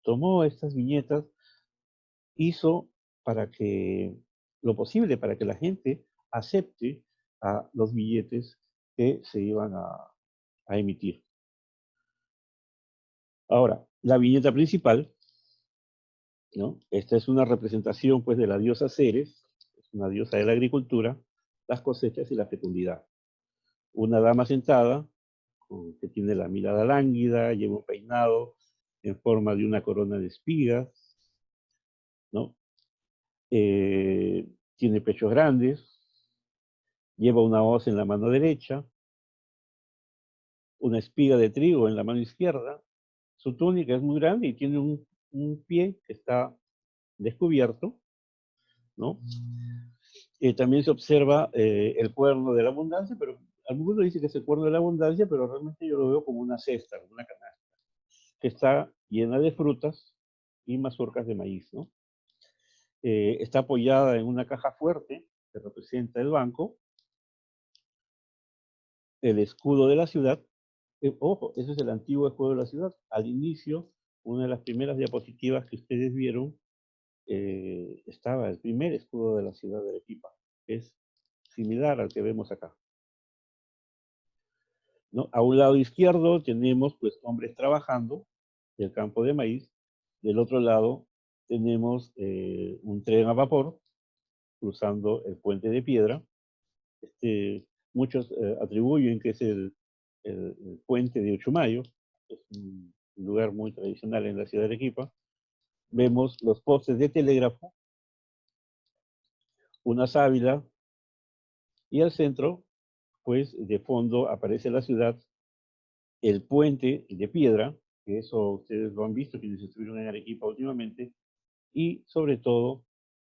tomó estas viñetas hizo para que lo posible para que la gente acepte a los billetes que se iban a emitir. Ahora, la viñeta principal, ¿no? Esta es una representación pues de la diosa Ceres, es una diosa de la agricultura, las cosechas y la fecundidad. Una dama sentada, que tiene la mirada lánguida, lleva un peinado en forma de una corona de espigas, ¿no? Tiene pechos grandes, lleva una hoz en la mano derecha, una espiga de trigo en la mano izquierda. Su túnica es muy grande y tiene un pie que está descubierto, ¿no? También se observa el cuerno de la abundancia, pero algunos dicen que es el cuerno de la abundancia, pero realmente yo lo veo como una cesta, como una canasta, que está llena de frutas y mazorcas de maíz, ¿no? Está apoyada en una caja fuerte que representa el banco, el escudo de la ciudad. Ojo, ese es el antiguo escudo de la ciudad. Al inicio, una de las primeras diapositivas que ustedes vieron, estaba el primer escudo de la ciudad de Arequipa. Es similar al que vemos acá, ¿no? A un lado izquierdo tenemos pues hombres trabajando del campo de maíz. Del otro lado tenemos un tren a vapor cruzando el puente de piedra. Muchos atribuyen que es el puente de Uchumayo, es un lugar muy tradicional en la ciudad de Arequipa. Vemos los postes de telégrafo, una sábila, y al centro, pues de fondo aparece la ciudad, el puente de piedra, que eso ustedes lo han visto quienes estuvieron en Arequipa últimamente, y sobre todo,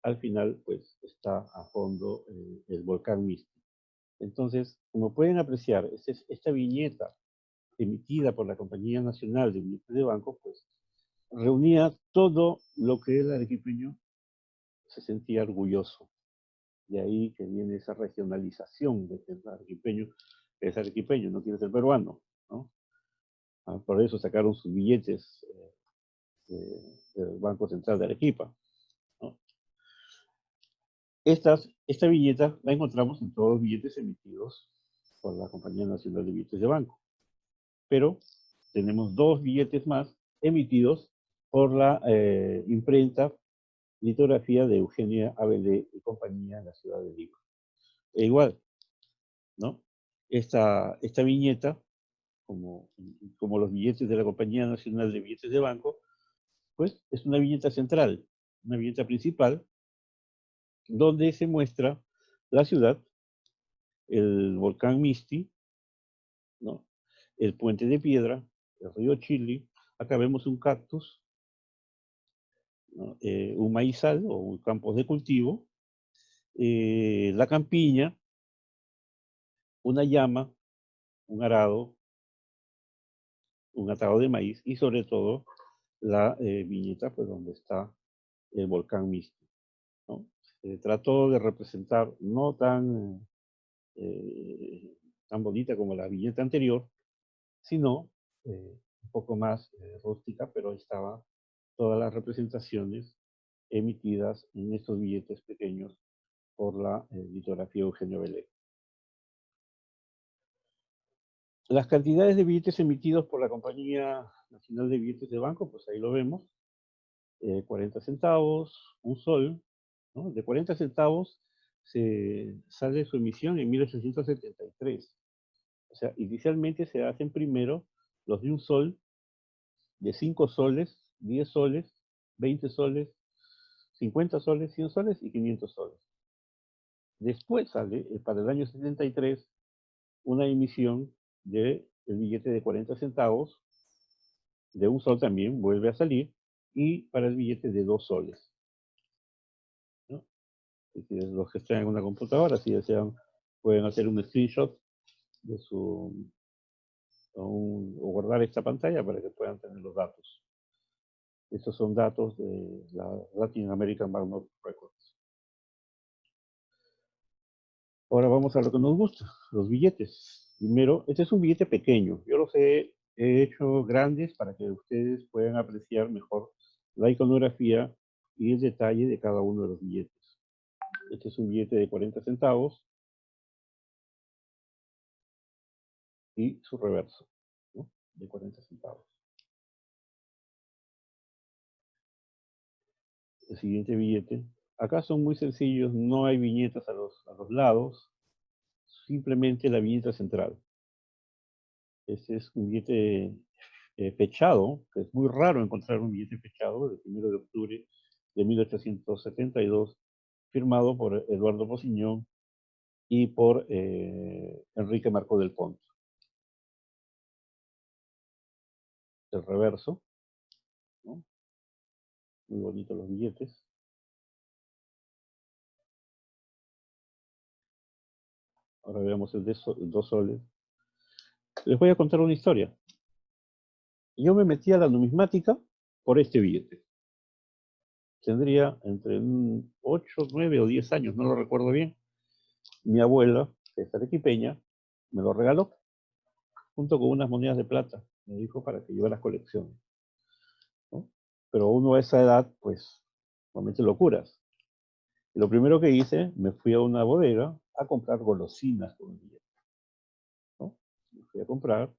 al final, pues está a fondo el volcán Misti. Entonces, como pueden apreciar, esta viñeta emitida por la Compañía Nacional de Billetes de Banco, pues reunía todo lo que el arequipeño se sentía orgulloso. De ahí que viene esa regionalización de que el arequipeño es arequipeño, no quiere ser peruano, ¿no? Por eso sacaron sus billetes del Banco Central de Arequipa, ¿no? Esta viñeta la encontramos en todos los billetes emitidos por la Compañía Nacional de Billetes de Banco. Pero tenemos dos billetes más emitidos por la imprenta litografía de Eugenia Abelé y compañía en la ciudad de Lima. E igual, ¿no? Esta viñeta, como, como los billetes de la Compañía Nacional de Billetes de Banco, pues es una viñeta central, una viñeta principal, donde se muestra la ciudad, el volcán Misti, ¿no? El puente de piedra, el río Chili. Acá vemos un cactus, ¿no? Un maizal o un campos de cultivo, la campiña, una llama, un arado, un atado de maíz y sobre todo la viñeta pues donde está el volcán Misti, ¿no? Trató de representar no eh, tan bonita como la viñeta anterior, sino un poco más rústica, pero ahí estaba todas las representaciones emitidas en estos billetes pequeños por la litografía Eugenio Belén. Las cantidades de billetes emitidos por la Compañía Nacional de Billetes de Banco, pues ahí lo vemos, 40 centavos, un sol, ¿no? De 40 centavos sale su emisión en 1873. O sea, inicialmente se hacen primero los de un sol, de 5 soles, 10 soles, 20 soles, 50 soles, 100 soles y 500 soles. Después sale, para el año 73, una emisión del billete de 40 centavos, de un sol también vuelve a salir, y para el billete de 2 soles, ¿no? Los que están en una computadora, si desean, pueden hacer un screenshot de o guardar esta pantalla para que puedan tener los datos. Estos son datos de la Latin American Banknote Records. Ahora vamos a lo que nos gusta, los billetes. Primero, este es un billete pequeño. Yo los he hecho grandes para que ustedes puedan apreciar mejor la iconografía y el detalle de cada uno de los billetes. Este es un billete de 40 centavos y su reverso, ¿no? De 40 centavos. El siguiente billete. Acá son muy sencillos, no hay viñetas a los lados, simplemente la viñeta central. Este es un billete fechado, que es muy raro encontrar un billete fechado, del 1 de octubre de 1872, firmado por Eduardo Posiñón y por Enrique Marcó del Ponto. El reverso, ¿no? Muy bonitos los billetes. Ahora veamos el de 2 soles. Les voy a contar una historia. Yo me metí a la numismática por este billete. Tendría entre 8, 9 o 10 años, no lo recuerdo bien. Mi abuela, que es arequipeña, me lo regaló junto con unas monedas de plata. Me dijo para que yo las colecciones, ¿no? Pero uno a esa edad, pues, comete locuras. Y lo primero que hice, me fui a una bodega a comprar golosinas con el billete, ¿no? Me fui a comprar,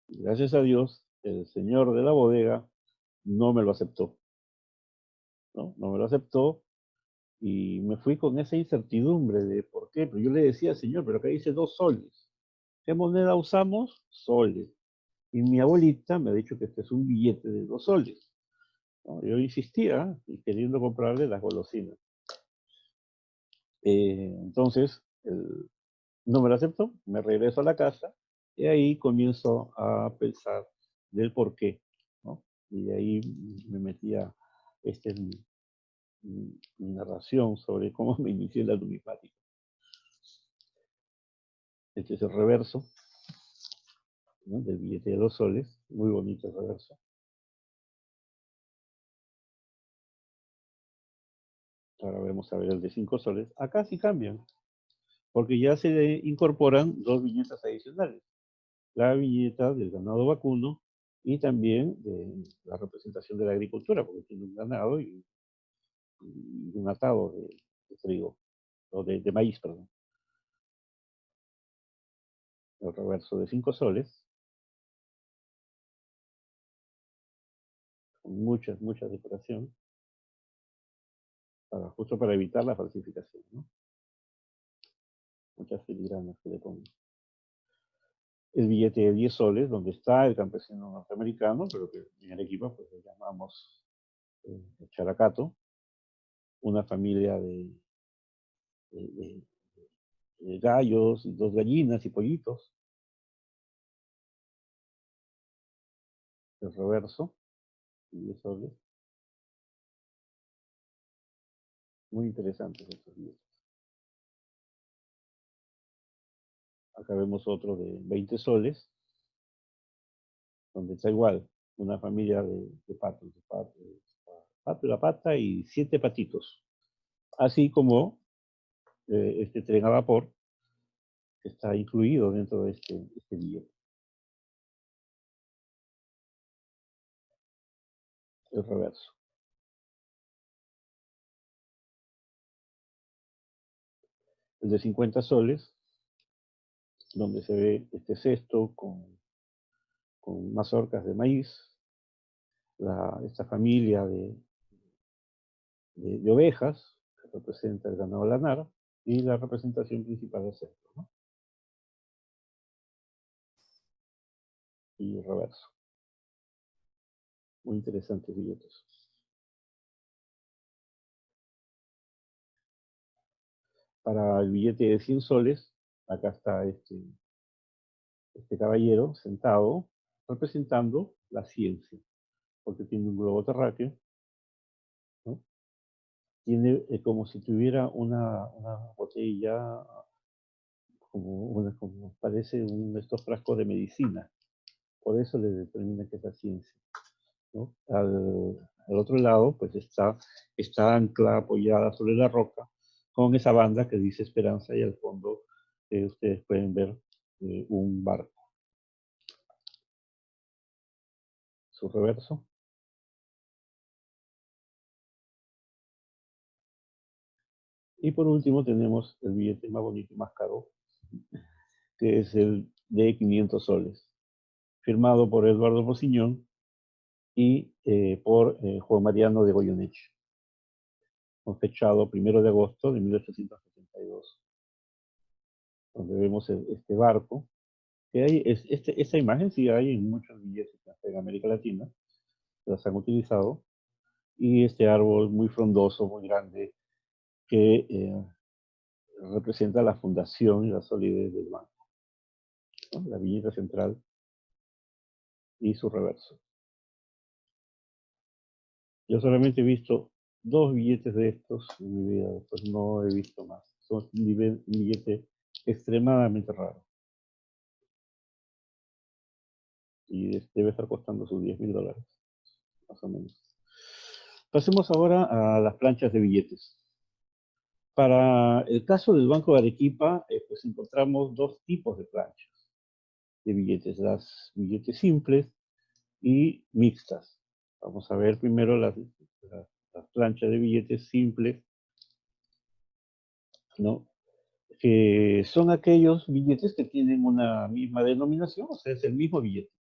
y gracias a Dios, el señor de la bodega no me lo aceptó, ¿no? No me lo aceptó y me fui con esa incertidumbre de por qué. Pero yo le decía, señor, pero acá dice 2 soles. ¿Qué moneda usamos? Soles. Y mi abuelita me ha dicho que este es un billete de 2 soles, ¿no? Yo insistía y queriendo comprarle las golosinas. Entonces, no me lo aceptó, me regreso a la casa y ahí comienzo a pensar del por qué, ¿no? Y de ahí me metía este, mi narración sobre cómo me inicié en la numismática. Este es el reverso, ¿no? Del billete de 2 soles, muy bonito el reverso. Ahora vamos a ver el de 5 soles. Acá sí cambian, porque ya se incorporan 2 viñetas adicionales. La viñeta del ganado vacuno y también de la representación de la agricultura, porque tiene un ganado y un atado de trigo, o de maíz, perdón. El reverso de 5 soles, con mucha decoración, justo para evitar la falsificación, ¿no? muchas filigranas que le pongo. El billete de 10 soles, donde está el campesino norteamericano, pero que en Arequipa pues le llamamos characato, una familia de, de- de gallos, dos gallinas y pollitos. El reverso, 10 soles. Muy interesantes estos billetes. Acá vemos otro de 20 soles, donde está igual, una familia de patos, pato y la pata y 7 patitos. Así como este tren a vapor que está incluido dentro de este billete. El reverso. El de 50 soles, donde se ve este cesto con mazorcas de maíz, esta familia de ovejas, que representa el ganado lanar, y la representación principal del cesto, ¿no? Y el reverso. Muy interesantes billetes. Para el billete de 100 soles, acá está este caballero sentado representando la ciencia, porque tiene un globo terráqueo, ¿no? Tiene como si tuviera una botella, como parece uno de estos frascos de medicina, por eso le determina que es la ciencia, ¿no? Al otro lado, pues está ancla apoyada sobre la roca, con esa banda que dice Esperanza, y al fondo ustedes pueden ver un barco. Su reverso. Y por último tenemos el billete más bonito y más caro, que es el de 500 soles, firmado por Eduardo Bociñón y por Juan Mariano de Goyeneche, fechado 1 de agosto de 1872, donde vemos este barco, que hay, esta imagen sí hay en muchos billetes en América Latina, las han utilizado, y este árbol muy frondoso, muy grande, que representa la fundación y la solidez del banco, ¿no? La viñeta central y su reverso. Yo solamente he visto 2 billetes de estos en mi vida, después no he visto más. Son un billete extremadamente raro. Y debe estar costando sus $10.000, más o menos. Pasemos ahora a las planchas de billetes. Para el caso del Banco de Arequipa, pues encontramos 2 tipos de planchas de billetes, las billetes simples y mixtas. Vamos a ver primero las planchas de billetes simples, ¿no? Que son aquellos billetes que tienen una misma denominación, o sea, es el mismo billete.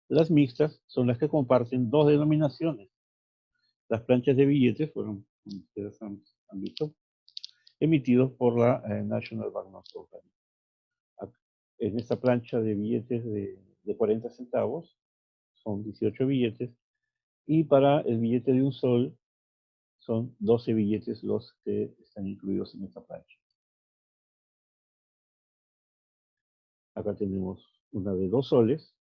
Las mixtas son las que comparten 2 denominaciones. Las planchas de billetes fueron, como ustedes han visto, emitidos por la National Banknote Company. En esta plancha de billetes de 40 centavos son 18 billetes, y para el billete de 1 sol son 12 billetes los que están incluidos en esta plancha. Acá tenemos una de 2 soles,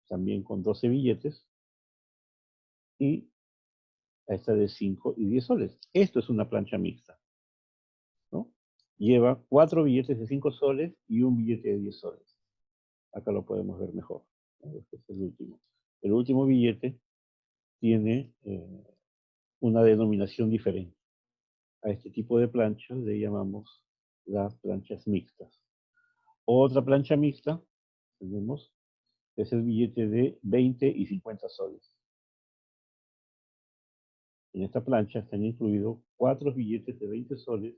también con 12 billetes, y esta de 5 y 10 soles. Esto es una plancha mixta, ¿no? Lleva 4 billetes de 5 soles y un billete de 10 soles. Acá lo podemos ver mejor, ¿no? Este es el último. El último billete tiene una denominación diferente. A este tipo de planchas le llamamos las planchas mixtas. Otra plancha mixta, tenemos, es el billete de 20 y 50 soles. En esta plancha están incluidos 4 billetes de 20 soles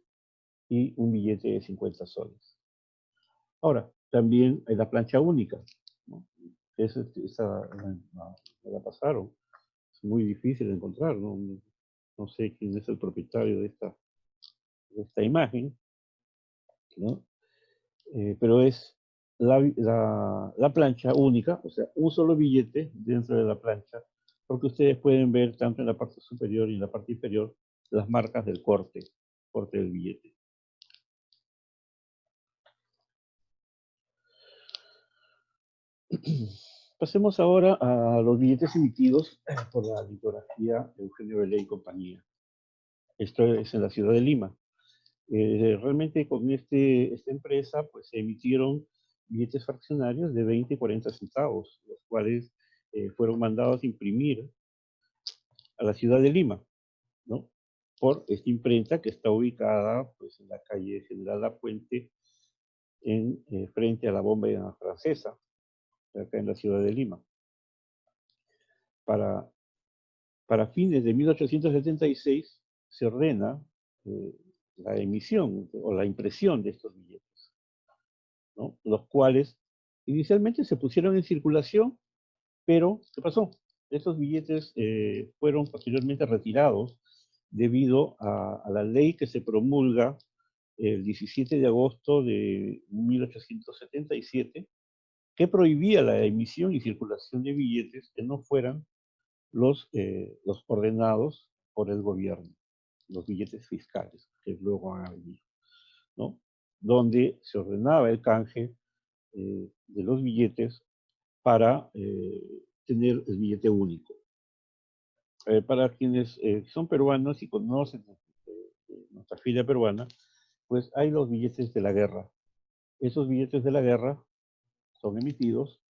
y un billete de 50 soles. Ahora, también hay la plancha única, ¿no? Esa la pasaron. Es muy difícil de encontrar, ¿no? No sé quién es el propietario de esta imagen, ¿no? pero es la plancha única, o sea, un solo billete dentro de la plancha, porque ustedes pueden ver tanto en la parte superior y en la parte inferior las marcas del corte del billete. Pasemos ahora a los billetes emitidos por la litografía Eugenio Belé y compañía. Esto es en la ciudad de Lima. Realmente con esta empresa pues se emitieron billetes fraccionarios de 20 y 40 centavos, los cuales fueron mandados a imprimir a la ciudad de Lima, ¿no? Por esta imprenta que está ubicada pues, en la calle General Lapuente, frente a la bomba francesa, acá en la ciudad de Lima. Para, para fines de 1876 se ordena la emisión o la impresión de estos billetes, ¿no? Los cuales inicialmente se pusieron en circulación, pero ¿qué pasó? Estos billetes fueron posteriormente retirados debido a la ley que se promulga el 17 de agosto de 1877, que prohibía la emisión y circulación de billetes que no fueran los ordenados por el gobierno, los billetes fiscales, que luego han venido, ¿no? Donde se ordenaba el canje de los billetes para tener el billete único. Para quienes son peruanos y conocen nuestra filia peruana, pues hay los billetes de la guerra. Esos billetes de la guerra son emitidos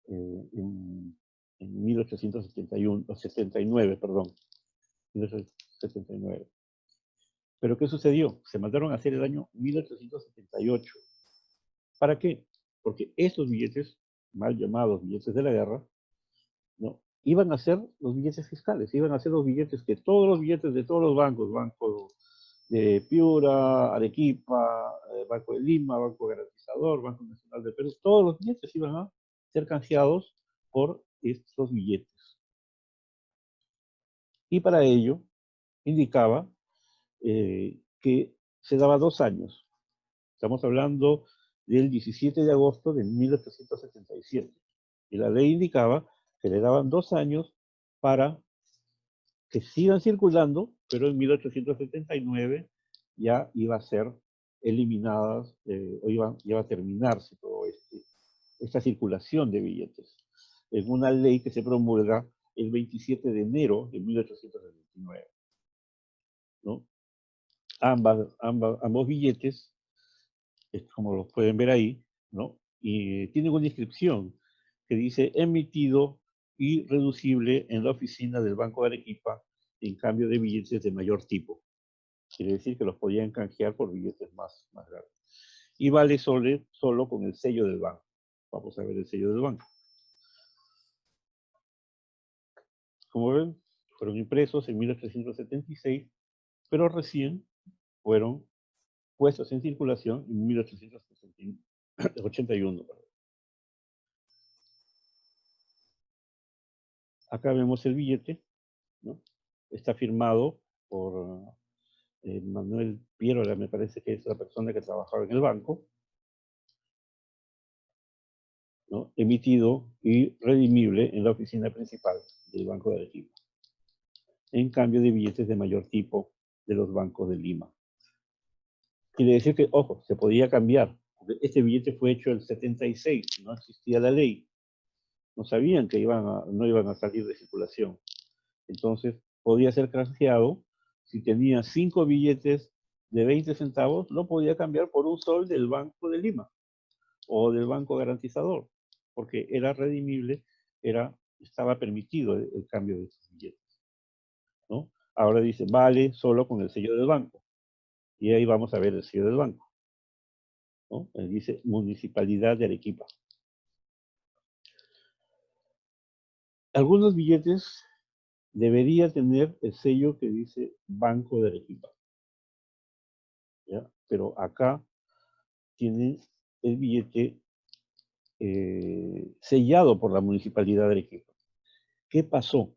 en 1871, o 79, perdón, 1879. Pero ¿qué sucedió? Se mandaron a hacer el año 1878. ¿Para qué? Porque esos billetes, mal llamados billetes de la guerra, ¿no? Iban a ser los billetes fiscales, iban a ser los billetes que todos los billetes de todos los bancos, Banco de Piura, Arequipa, Banco de Lima, Banco Garantizador, Banco Nacional de Perú, todos los billetes iban a ser canjeados por estos billetes. Y para ello indicaba que se daba 2 años. Estamos hablando del 17 de agosto de 1877. Y la ley indicaba que le daban 2 años para que sigan circulando, pero en 1879 ya iba a ser eliminadas, o iba a terminarse todo esta circulación de billetes, en una ley que se promulga el 27 de enero de 1879, ¿no? Ambos billetes, como los pueden ver ahí, ¿no? Y tienen una inscripción que dice emitido y reducible en la oficina del Banco de Arequipa en cambio de billetes de mayor tipo. Quiere decir que los podían canjear por billetes más grandes. Y vale solo con el sello del banco. Vamos a ver el sello del banco. Como ven, fueron impresos en 1876, pero recién fueron puestos en circulación en 1881. Acá vemos el billete, ¿no? Está firmado por Manuel Piero, me parece que es la persona que trabajaba en el banco, ¿no? Emitido y redimible en la oficina principal del Banco de Arequipa, en cambio de billetes de mayor tipo de los bancos de Lima. Quiere decir que, ojo, se podía cambiar. Este billete fue hecho en el 76, no existía la ley. No sabían que no iban a salir de circulación. Entonces, podía ser canjeado. Si tenía 5 billetes de 20 centavos, lo podía cambiar por un sol del Banco de Lima o del Banco Garantizador, porque era redimible, estaba permitido el cambio de estos billetes, ¿no? Ahora dice, vale solo con el sello del banco. Y ahí vamos a ver el sello del banco, ¿no? Ahí dice Municipalidad de Arequipa. Algunos billetes debería tener el sello que dice Banco de Arequipa, ¿ya? Pero acá tiene el billete sellado por la Municipalidad de Arequipa. ¿Qué pasó?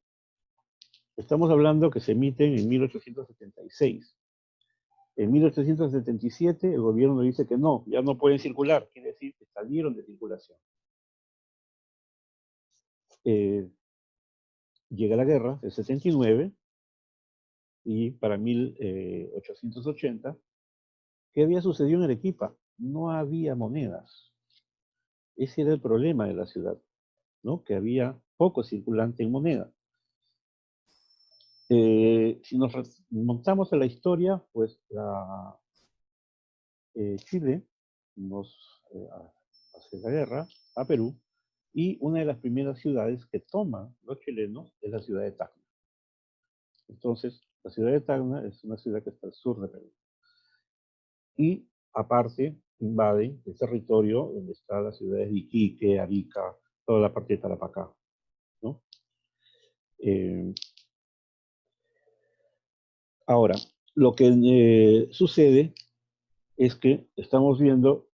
Estamos hablando que se emiten en 1876. En 1877 el gobierno dice que no, ya no pueden circular, quiere decir que salieron de circulación. Llega la guerra, el 79, y para 1880, ¿qué había sucedido en Arequipa? No había monedas. Ese era el problema de la ciudad, ¿no? Que había poco circulante en moneda. Si nos montamos a la historia, pues Chile hace la guerra a Perú, y una de las primeras ciudades que toman los chilenos es la ciudad de Tacna. Entonces, la ciudad de Tacna es una ciudad que está al sur de Perú. Y aparte, invaden el territorio donde están las ciudades de Iquique, Arica, toda la parte de Tarapacá, ¿no? Ahora, lo que sucede es que estamos viendo,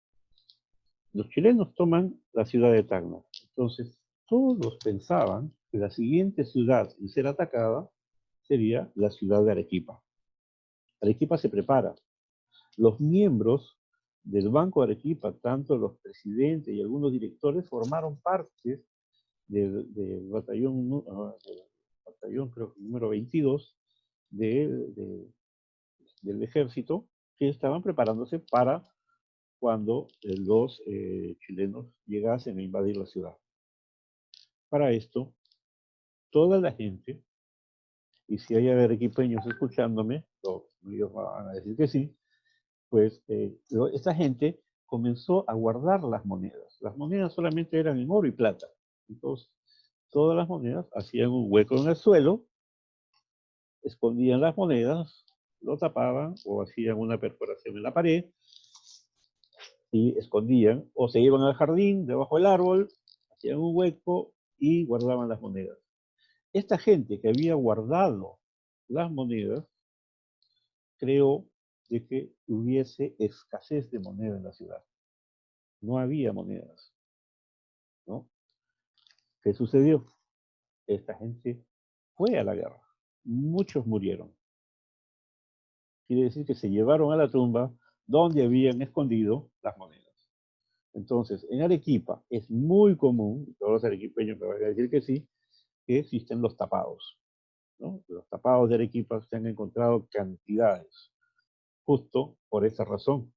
los chilenos toman la ciudad de Tacna. Entonces, todos pensaban que la siguiente ciudad en ser atacada sería la ciudad de Arequipa. Arequipa se prepara. Los miembros del Banco de Arequipa, tanto los presidentes y algunos directores, formaron parte del batallón, creo que número 22 del ejército, que estaban preparándose para cuando los chilenos llegasen a invadir la ciudad. Para esto, toda la gente, y si hay arequipeños escuchándome, ellos van a decir que sí, pues esta gente comenzó a guardar las monedas. Las monedas solamente eran en oro y plata. Entonces, todas las monedas hacían un hueco en el suelo, escondían las monedas, lo tapaban o hacían una perforación en la pared y escondían, o se iban al jardín, debajo del árbol, hacían un hueco y guardaban las monedas. Esta gente que había guardado las monedas creó de que hubiese escasez de moneda en la ciudad. No había monedas, ¿no? ¿Qué sucedió? Esta gente fue a la guerra. Muchos murieron. Quiere decir que se llevaron a la tumba donde habían escondido las monedas. Entonces, en Arequipa es muy común, todos los arequipeños me van a decir que sí, que existen los tapados, ¿no? Los tapados de Arequipa se han encontrado cantidades, justo por esa razón.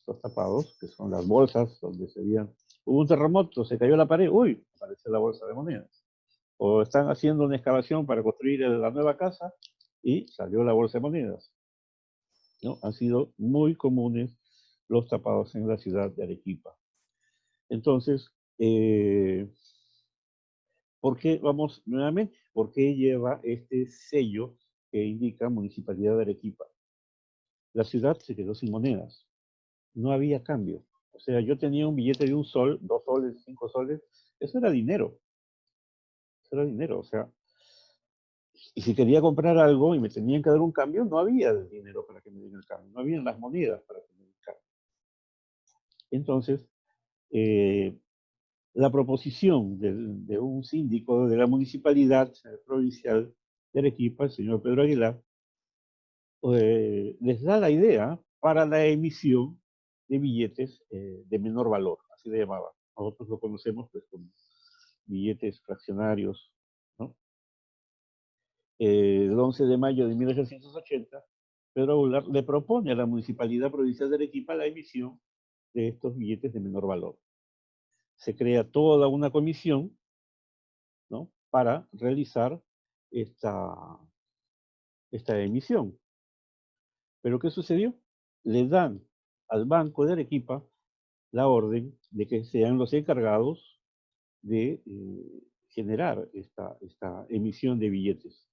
Los tapados, que son las bolsas donde se veían, hubo un terremoto, se cayó la pared, uy, aparece la bolsa de monedas. O están haciendo una excavación para construir la nueva casa y salió la bolsa de monedas, ¿no? Han sido muy comunes los tapados en la ciudad de Arequipa. Entonces, ¿por qué, vamos nuevamente, por qué lleva este sello que indica Municipalidad de Arequipa? La ciudad se quedó sin monedas, no había cambio. O sea, yo tenía un billete de 1 sol, 2 soles, 5 soles, eso era dinero. Eso era dinero, o sea, y si quería comprar algo y me tenían que dar un cambio, no había dinero para que me den el cambio, no habían las monedas para que me den el cambio. Entonces, eh, la proposición de un síndico de la municipalidad provincial de Arequipa, el señor Pedro Aguilar, les da la idea para la emisión de billetes de menor valor, así le llamaba. Nosotros lo conocemos pues como billetes fraccionarios, ¿no? El 11 de mayo de 1880, Pedro Aguilar le propone a la Municipalidad Provincial de Arequipa la emisión de estos billetes de menor valor. Se crea toda una comisión, ¿no?, para realizar esta emisión. ¿Pero qué sucedió? Le dan al Banco de Arequipa la orden de que sean los encargados de generar esta emisión de billetes.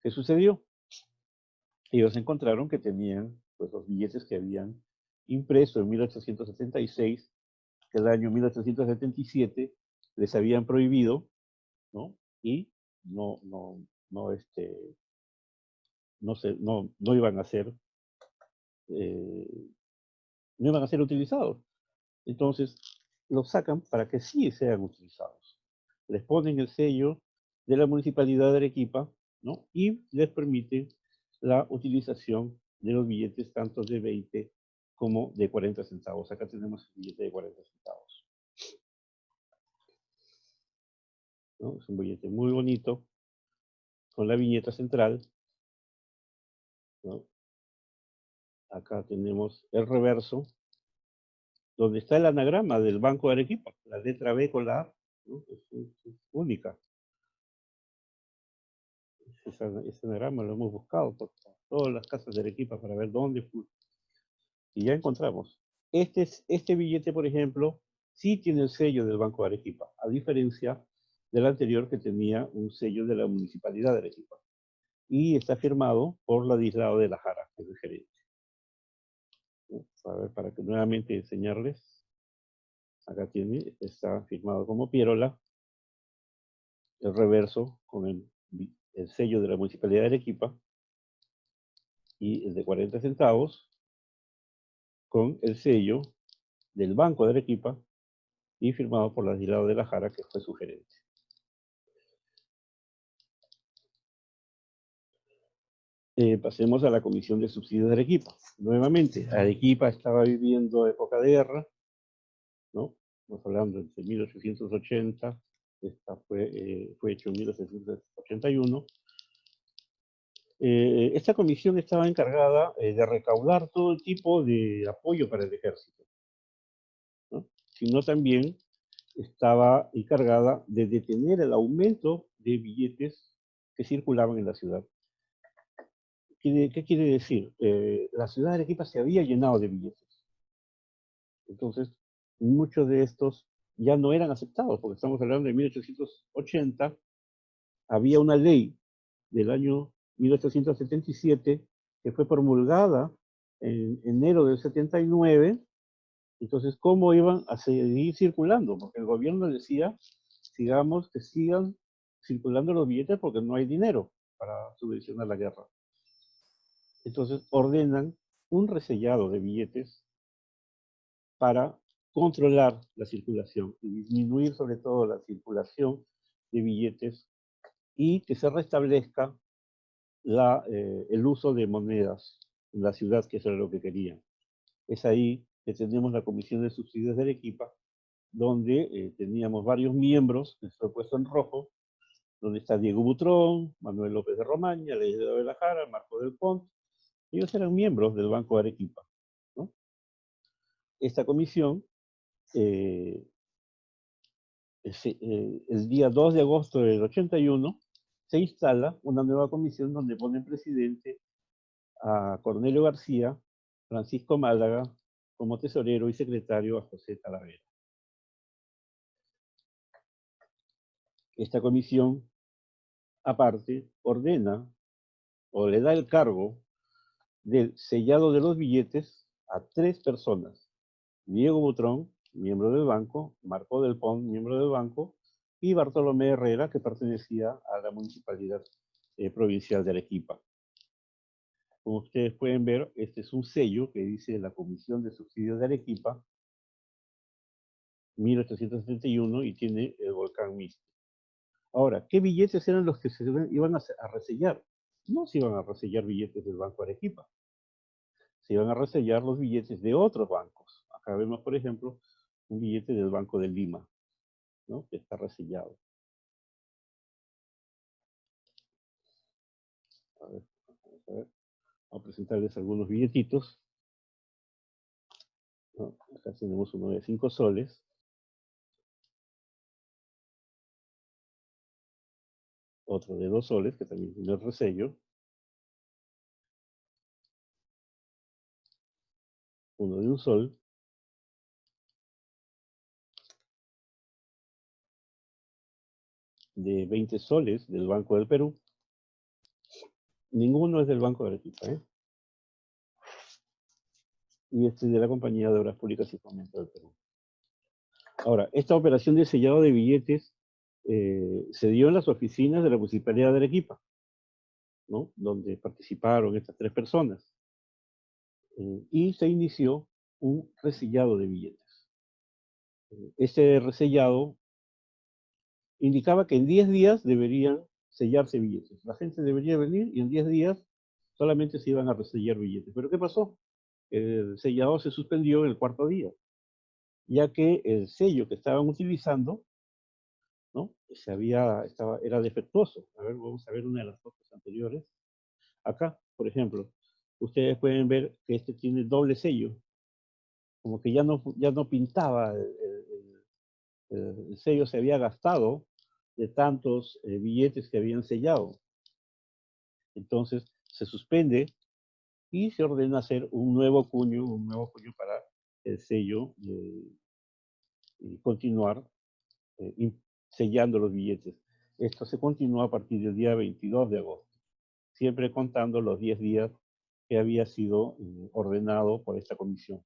¿Qué sucedió? Ellos encontraron que tenían pues, los billetes que habían impreso en 1876, que el año 1877 les habían prohibido, ¿no? Y no, no, no, no iban a ser, no iban a ser utilizados. Entonces, los sacan para que sí sean utilizados. Les ponen el sello de la Municipalidad de Arequipa, ¿no? Y les permiten la utilización de los billetes tanto de 20 como de 40 centavos. Acá tenemos el billete de 40 centavos. ¿No? Es un billete muy bonito, con la viñeta central, ¿no? Acá tenemos el reverso, donde está el anagrama del Banco de Arequipa, la letra B con la A, ¿no? Es única. Ese anagrama lo hemos buscado por todas las casas de Arequipa para ver dónde fue. Y ya encontramos. Este billete, por ejemplo, sí tiene el sello del Banco de Arequipa, a diferencia del anterior que tenía un sello de la Municipalidad de Arequipa. Y está firmado por Ladislao de la Jara, que es el gerente. A ver, para que nuevamente enseñarles. Acá tiene, está firmado como Pierola, el reverso con el sello de la Municipalidad de Arequipa y el de 40 centavos con el sello del Banco de Arequipa y firmado por Ladislao de la Jara, que fue su gerente. Pasemos a la Comisión de Subsidios de Arequipa. Nuevamente, Arequipa estaba viviendo época de guerra, ¿no? Estamos hablando entre 1880, esta fue hecho en 1881. Esta comisión estaba encargada de recaudar todo tipo de apoyo para el ejército, ¿no? Sino también estaba encargada de detener el aumento de billetes que circulaban en la ciudad. ¿Qué quiere decir? La ciudad de Arequipa se había llenado de billetes. Entonces, muchos de estos ya no eran aceptados, porque estamos hablando de 1880, había una ley del año 1877 que fue promulgada en enero del 79. Entonces, ¿cómo iban a seguir circulando? Porque el gobierno decía, que sigan circulando los billetes porque no hay dinero para subvencionar la guerra. Entonces, ordenan un resellado de billetes para controlar la circulación y disminuir sobre todo la circulación de billetes y que se restablezca el uso de monedas en la ciudad, que eso era lo que querían. Es ahí que tenemos la Comisión de Subsidios de Arequipa, donde teníamos varios miembros, que estoy puesto en rojo, donde está Diego Butrón, Manuel López de Romaña, Leyes de la Jara, Marco del Pont. Ellos eran miembros del Banco de Arequipa, ¿no? Esta comisión, el día 2 de agosto del 81, se instala una nueva comisión donde ponen presidente a Cornelio García, Francisco Málaga, como tesorero y secretario a José Talavera. Esta comisión, aparte, ordena o le da el cargo del sellado de los billetes a 3 personas. Diego Butrón, miembro del banco, Marco del Pont, miembro del banco, y Bartolomé Herrera, que pertenecía a la Municipalidad Provincial de Arequipa. Como ustedes pueden ver, este es un sello que dice la Comisión de Subsidios de Arequipa, 1871, y tiene el volcán Misti. Ahora, ¿qué billetes eran los que se iban a resellar? No se iban a resellar billetes del Banco Arequipa. Se iban a resellar los billetes de otros bancos. Acá vemos, por ejemplo, un billete del Banco de Lima, ¿no? Que está resellado. A ver, vamos a ver. Vamos a presentarles algunos billetitos, ¿no? Acá tenemos uno de 5 soles. Otro de 2 soles, que también tiene el resello. Uno de 1 sol. De 20 soles del Banco del Perú. Ninguno es del Banco de Arequipa, ¿eh? Y este es de la Compañía de Obras Públicas y Fomento del Perú. Ahora, esta operación de sellado de billetes se dio en las oficinas de la Municipalidad de Arequipa, ¿no? Donde participaron estas 3 personas. Y se inició un resellado de billetes. Ese resellado indicaba que en 10 días deberían sellarse billetes. La gente debería venir y en 10 días solamente se iban a resellar billetes. ¿Pero qué pasó? El sellador se suspendió en el cuarto día, ya que el sello que estaban utilizando, ¿no? Era defectuoso. A ver, vamos a ver una de las fotos anteriores. Acá, por ejemplo, ustedes pueden ver que este tiene doble sello, como que ya no pintaba, el sello se había gastado de tantos billetes que habían sellado. Entonces se suspende y se ordena hacer un nuevo cuño para el sello y continuar sellando los billetes. Esto se continúa a partir del día 22 de agosto, siempre contando los 10 días que había sido ordenado por esta comisión.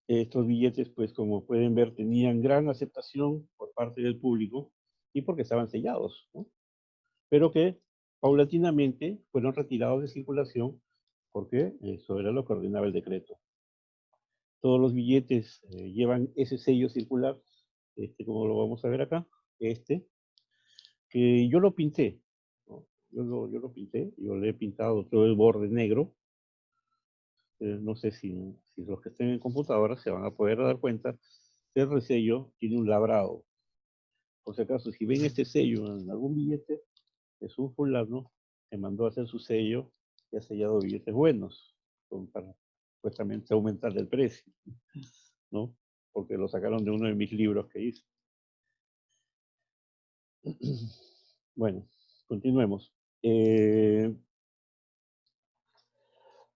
Estos billetes, pues como pueden ver, tenían gran aceptación por parte del público y porque estaban sellados, ¿no? Pero que paulatinamente fueron retirados de circulación porque eso era lo que ordenaba el decreto. Todos los billetes llevan ese sello circular, como lo vamos a ver acá, que yo lo pinté, ¿no? Yo lo pinté, yo le he pintado todo el borde negro. No sé si los que estén en computadora se van a poder dar cuenta que el resello tiene un labrado. Por si acaso, si ven este sello en algún billete, es un fulano que mandó a hacer su sello y ha sellado billetes buenos, para supuestamente aumentar el precio, ¿no? Porque lo sacaron de uno de mis libros que hice. Bueno, continuemos.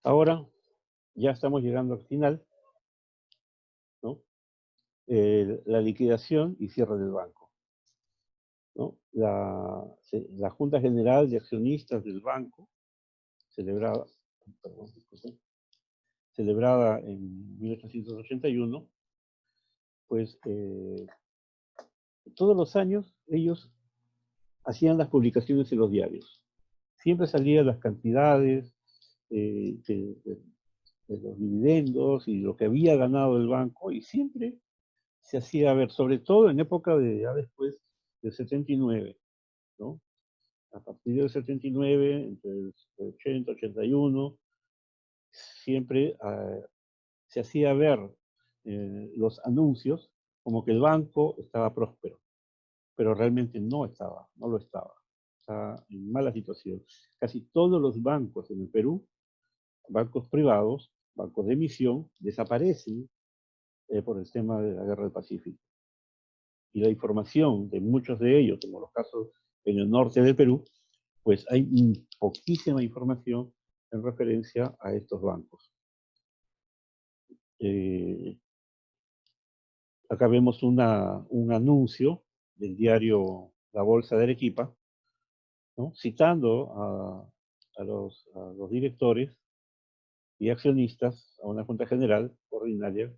Ahora ya estamos llegando al final, ¿no? La liquidación y cierre del banco, ¿no? La Junta General de Accionistas del banco, celebrada, perdón, celebrada en 1881, pues todos los años ellos hacían las publicaciones en los diarios. Siempre salían las cantidades de los dividendos y lo que había ganado el banco, y siempre se hacía ver, sobre todo en época de ya después del 79, ¿no? A partir del 79, entre el 80 y 81, siempre se hacía ver los anuncios como que el banco estaba próspero, pero realmente no lo estaba. Estaba en mala situación. Casi todos los bancos en el Perú, bancos privados, bancos de emisión, desaparecen por el tema de la Guerra del Pacífico. Y la información de muchos de ellos, como los casos en el norte del Perú, pues hay poquísima información en referencia a estos bancos. Acá vemos un anuncio del diario La Bolsa de Arequipa, ¿no? Citando a los directores y accionistas a una junta general ordinaria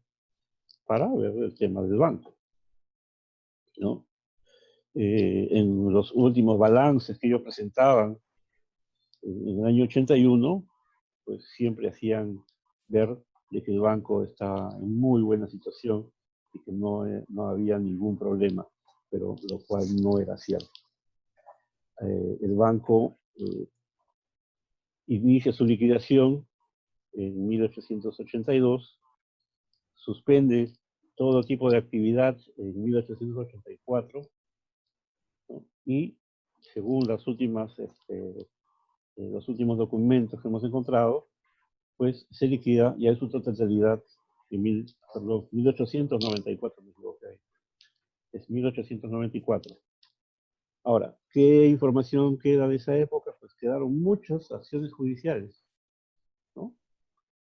para ver el tema del banco, ¿no? En los últimos balances que ellos presentaban en el año 81, pues siempre hacían ver de que el banco está en muy buena situación y que no había ningún problema, pero lo cual no era cierto. El banco inicia su liquidación en 1882, suspende todo tipo de actividad en 1884, ¿no? Y según los últimos documentos que hemos encontrado, pues se liquida ya en su totalidad en 1894, me equivoqué ahí. Es 1894. Ahora, ¿qué información queda de esa época? Pues quedaron muchas acciones judiciales, ¿no?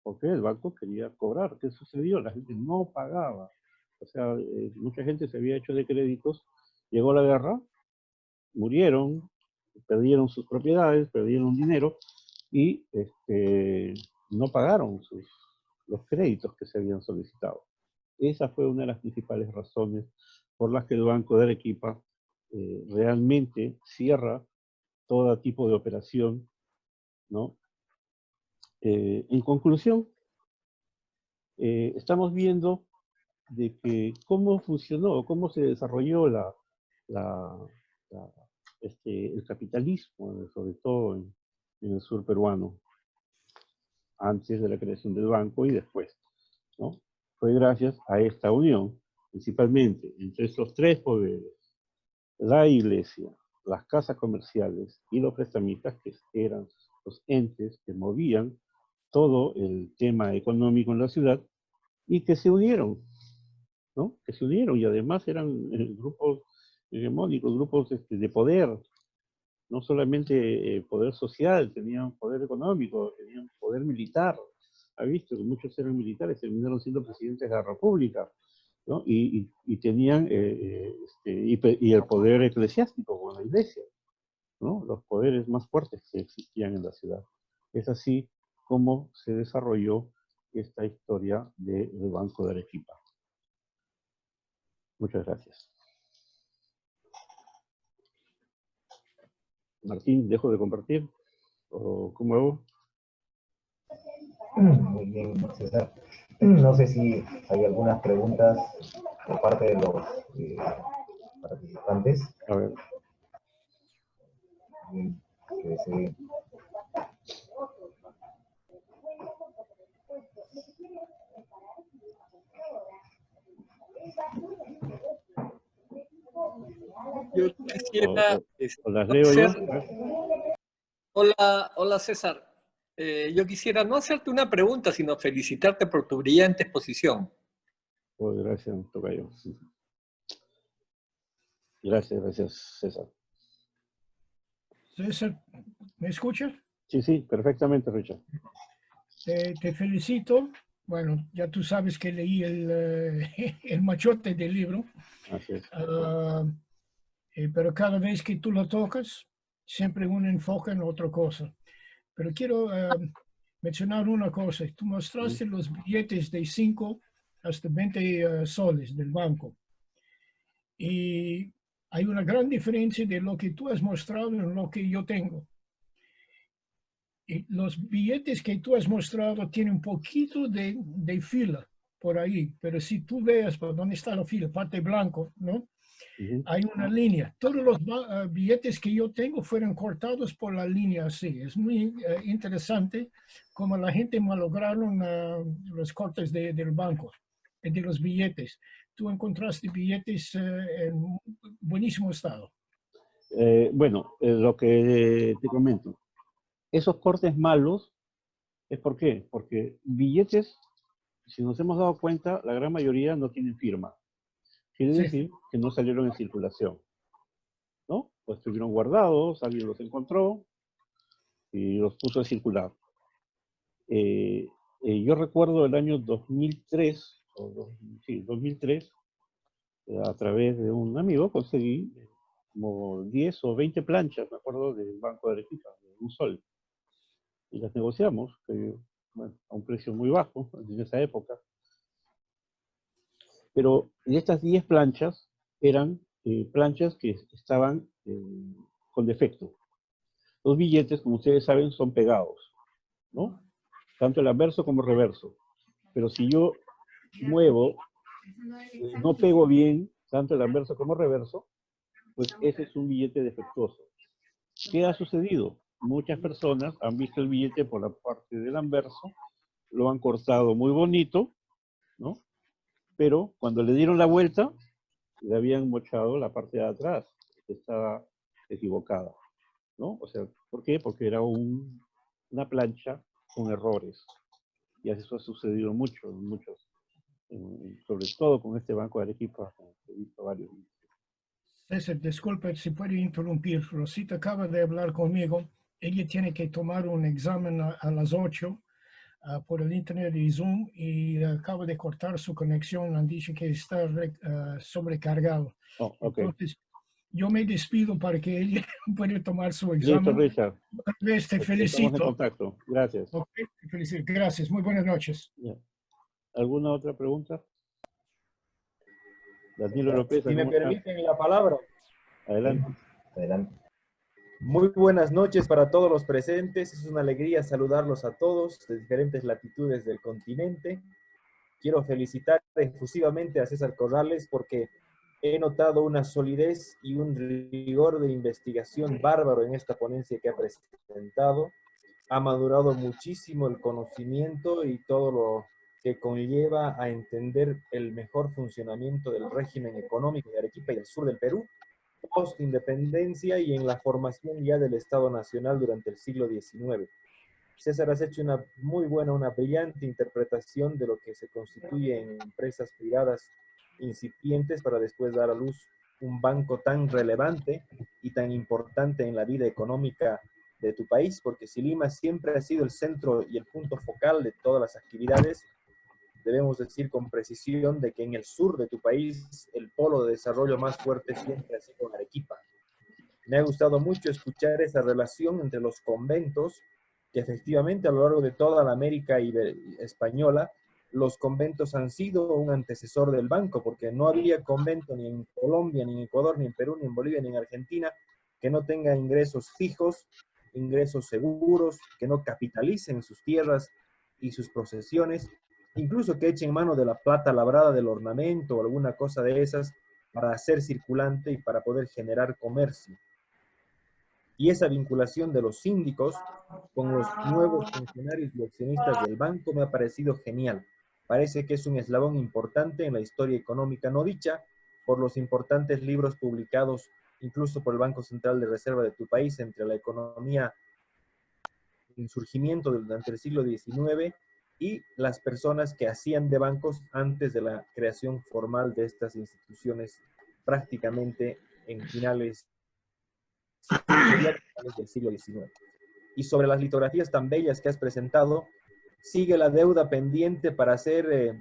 Porque el banco quería cobrar. ¿Qué sucedió? La gente no pagaba. O sea, mucha gente se había hecho de créditos, llegó la guerra, murieron, perdieron sus propiedades, perdieron dinero y no pagaron los créditos que se habían solicitado. Esa fue una de las principales razones por las que el Banco de Arequipa realmente cierra todo tipo de operación, ¿no? En conclusión, estamos viendo de que cómo funcionó, cómo se desarrolló la, el capitalismo, sobre todo en el sur peruano, antes de la creación del banco y después, ¿no? Fue gracias a esta unión, principalmente entre estos tres poderes, la iglesia, las casas comerciales y los prestamistas, que eran los entes que movían todo el tema económico en la ciudad y que se unieron, ¿no? Que se unieron y además eran grupos hegemónicos, grupos de poder, no solamente poder social, tenían poder económico, tenían poder militar. Ha visto que muchos eran militares, terminaron siendo presidentes de la República, ¿no? Y tenían y el poder eclesiástico con la iglesia, ¿no? Los poderes más fuertes que existían en la ciudad. Es así como se desarrolló esta historia del Banco de Arequipa. Muchas gracias. Martín, ¿dejo de compartir? ¿O cómo hago? Muy bien, César. No sé si hay algunas preguntas por parte de los participantes. A ver. Yo quisiera o las leo hacer... yo. Hola César. Yo quisiera no hacerte una pregunta, sino felicitarte por tu brillante exposición. Pues gracias, tocayo. Gracias, César. César, ¿me escuchas? Sí, sí, perfectamente, Richard. Te felicito. Bueno, ya tú sabes que leí el machote del libro. Así es. Pero cada vez que tú lo tocas, siempre un enfoque en otra cosa. Pero quiero mencionar una cosa. Tú mostraste los billetes de 5 hasta 20 soles del banco. Y hay una gran diferencia de lo que tú has mostrado en lo que yo tengo. Y los billetes que tú has mostrado tienen un poquito de fila por ahí, pero si tú veas por dónde está la fila, parte blanco, ¿no? Hay una línea. Todos los billetes que yo tengo fueron cortados por la línea así. Es muy interesante cómo la gente malograron los cortes del banco, de los billetes. Tú encontraste billetes en buenísimo estado. Bueno, lo que te comento. Esos cortes malos, ¿es por qué? Porque billetes, si nos hemos dado cuenta, la gran mayoría no tienen firma. Quiere decir que no salieron en circulación, ¿no? Pues estuvieron guardados, alguien los encontró y los puso a circular. Yo recuerdo el año 2003, 2003, a través de un amigo conseguí como 10 o 20 planchas, me acuerdo, del Banco de Arequipa, de un sol. Y las negociamos, bueno, a un precio muy bajo en esa época. Pero de estas 10 planchas eran planchas que estaban con defecto. Los billetes, como ustedes saben, son pegados, ¿no? Tanto el anverso como el reverso. Pero si yo muevo, no pego bien tanto el anverso como el reverso, pues ese es un billete defectuoso. ¿Qué ha sucedido? Muchas personas han visto el billete por la parte del anverso, lo han cortado muy bonito, ¿no? Pero cuando le dieron la vuelta, le habían mochado la parte de atrás, que estaba equivocada, ¿no? O sea, ¿por qué? Porque era una plancha con errores. Y eso ha sucedido mucho, sobre todo con este Banco de Arequipa, he visto varios. César, disculpe si puede interrumpir. Rosita acaba de hablar conmigo. Ella tiene que tomar un examen a las 8 por el internet y Zoom y acaba de cortar su conexión. Han dicho que está sobrecargado. Oh, okay. Entonces, yo me despido para que ella pueda tomar su Listo, examen. Richard. Te felicito. Estamos en contacto. Gracias. Okay, te felicito. Gracias. Muy buenas noches. Yeah. ¿Alguna otra pregunta? Daniel López. Si me permiten la palabra. Adelante. Adelante. Muy buenas noches para todos los presentes. Es una alegría saludarlos a todos de diferentes latitudes del continente. Quiero felicitar efusivamente a César Corrales porque he notado una solidez y un rigor de investigación bárbaro en esta ponencia que ha presentado. ha madurado muchísimo el conocimiento y todo lo que conlleva a entender el mejor funcionamiento del régimen económico de Arequipa y del sur del Perú, post-independencia y en la formación ya del Estado Nacional durante el siglo XIX. César, has hecho una muy buena, una brillante interpretación de lo que se constituye en empresas privadas incipientes para después dar a luz un banco tan relevante y tan importante en la vida económica de tu país, porque si Lima siempre ha sido el centro y el punto focal de todas las actividades, debemos decir con precisión de que en el sur de tu país el polo de desarrollo más fuerte siempre ha sido Arequipa. Me ha gustado mucho escuchar esa relación entre los conventos, que efectivamente a lo largo de toda la América española, los conventos han sido un antecesor del banco, porque no había convento ni en Colombia, ni en Ecuador, ni en Perú, ni en Bolivia, ni en Argentina, que no tenga ingresos fijos, ingresos seguros, que no capitalicen sus tierras y sus posesiones, incluso que echen mano de la plata labrada del ornamento o alguna cosa de esas para hacer circulante y para poder generar comercio. Y esa vinculación de los síndicos con los nuevos funcionarios y accionistas del banco me ha parecido genial. Parece que es un eslabón importante en la historia económica no dicha por los importantes libros publicados incluso por el Banco Central de Reserva de tu país entre la economía en surgimiento durante el siglo XIX y las personas que hacían de bancos antes de la creación formal de estas instituciones prácticamente en finales del siglo XIX. Y sobre las litografías tan bellas que has presentado, sigue la deuda pendiente para hacer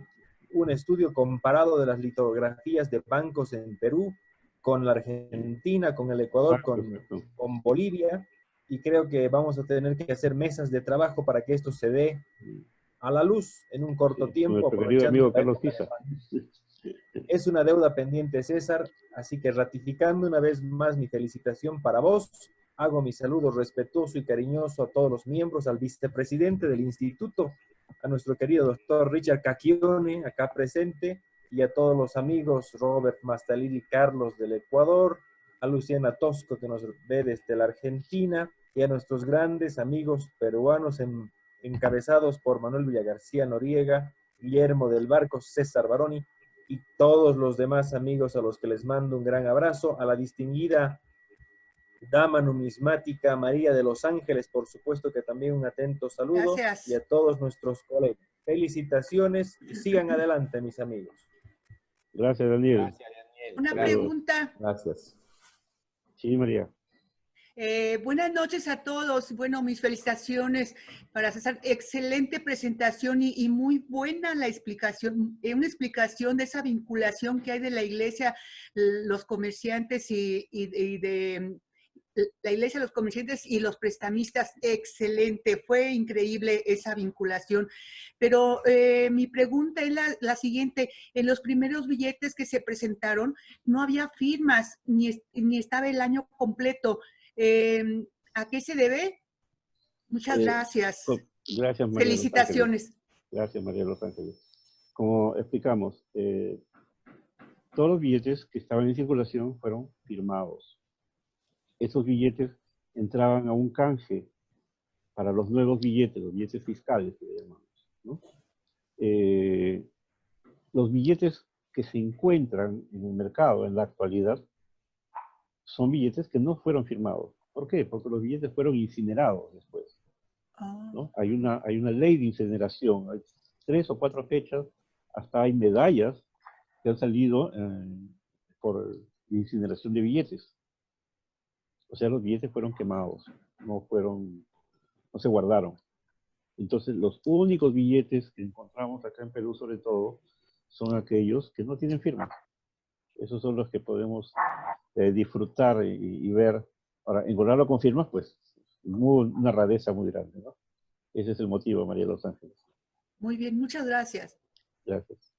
un estudio comparado de las litografías de bancos en Perú con la Argentina, con el Ecuador, con Bolivia, y creo que vamos a tener que hacer mesas de trabajo para que esto se dé a la luz en un corto tiempo. Nuestro querido amigo Carlos Pisa. Es una deuda pendiente, César, así que ratificando una vez más mi felicitación para vos, hago mi saludo respetuoso y cariñoso a todos los miembros, al vicepresidente del instituto, a nuestro querido doctor Richard Cacchione, acá presente, y a todos los amigos Robert Mastaliri Carlos del Ecuador, a Luciana Tosco que nos ve desde la Argentina, y a nuestros grandes amigos peruanos encabezados por Manuel Villagarcía Noriega, Guillermo del Barco, César Baroni, y todos los demás amigos a los que les mando un gran abrazo, a la distinguida dama numismática María de los Ángeles, por supuesto que también un atento saludo. Gracias. Y a todos nuestros colegas. Felicitaciones y sigan adelante, mis amigos. Gracias, Daniel. Gracias, Daniel. Una pregunta. Gracias. Sí, María. Buenas noches a todos. Bueno, mis felicitaciones para César. Excelente presentación y muy buena la explicación, una explicación de esa vinculación que hay de la iglesia, los comerciantes y de la iglesia, los comerciantes y los prestamistas. Excelente, fue increíble esa vinculación. Pero mi pregunta es la siguiente. En los primeros billetes que se presentaron no había firmas, ni estaba el año completo. ¿A qué se debe? Muchas gracias. Gracias, María. Felicitaciones. Gracias, María Los Ángeles. Como explicamos, todos los billetes que estaban en circulación fueron firmados. Esos billetes entraban a un canje para los nuevos billetes, los billetes fiscales que llamamos, ¿no? Los billetes que se encuentran en el mercado en la actualidad son billetes que no fueron firmados. ¿Por qué? Porque los billetes fueron incinerados después, ¿no? Hay una ley de incineración. Hay 3 o 4 fechas, hasta hay medallas que han salido por incineración de billetes. O sea, los billetes fueron quemados, no se guardaron. Entonces, los únicos billetes que encontramos acá en Perú, sobre todo, son aquellos que no tienen firma. Esos son los que podemos disfrutar y ver. Ahora, encontrarlo con firmas, pues, una rareza muy grande, ¿no? Ese es el motivo, María Los Ángeles. Muy bien, muchas gracias. Gracias.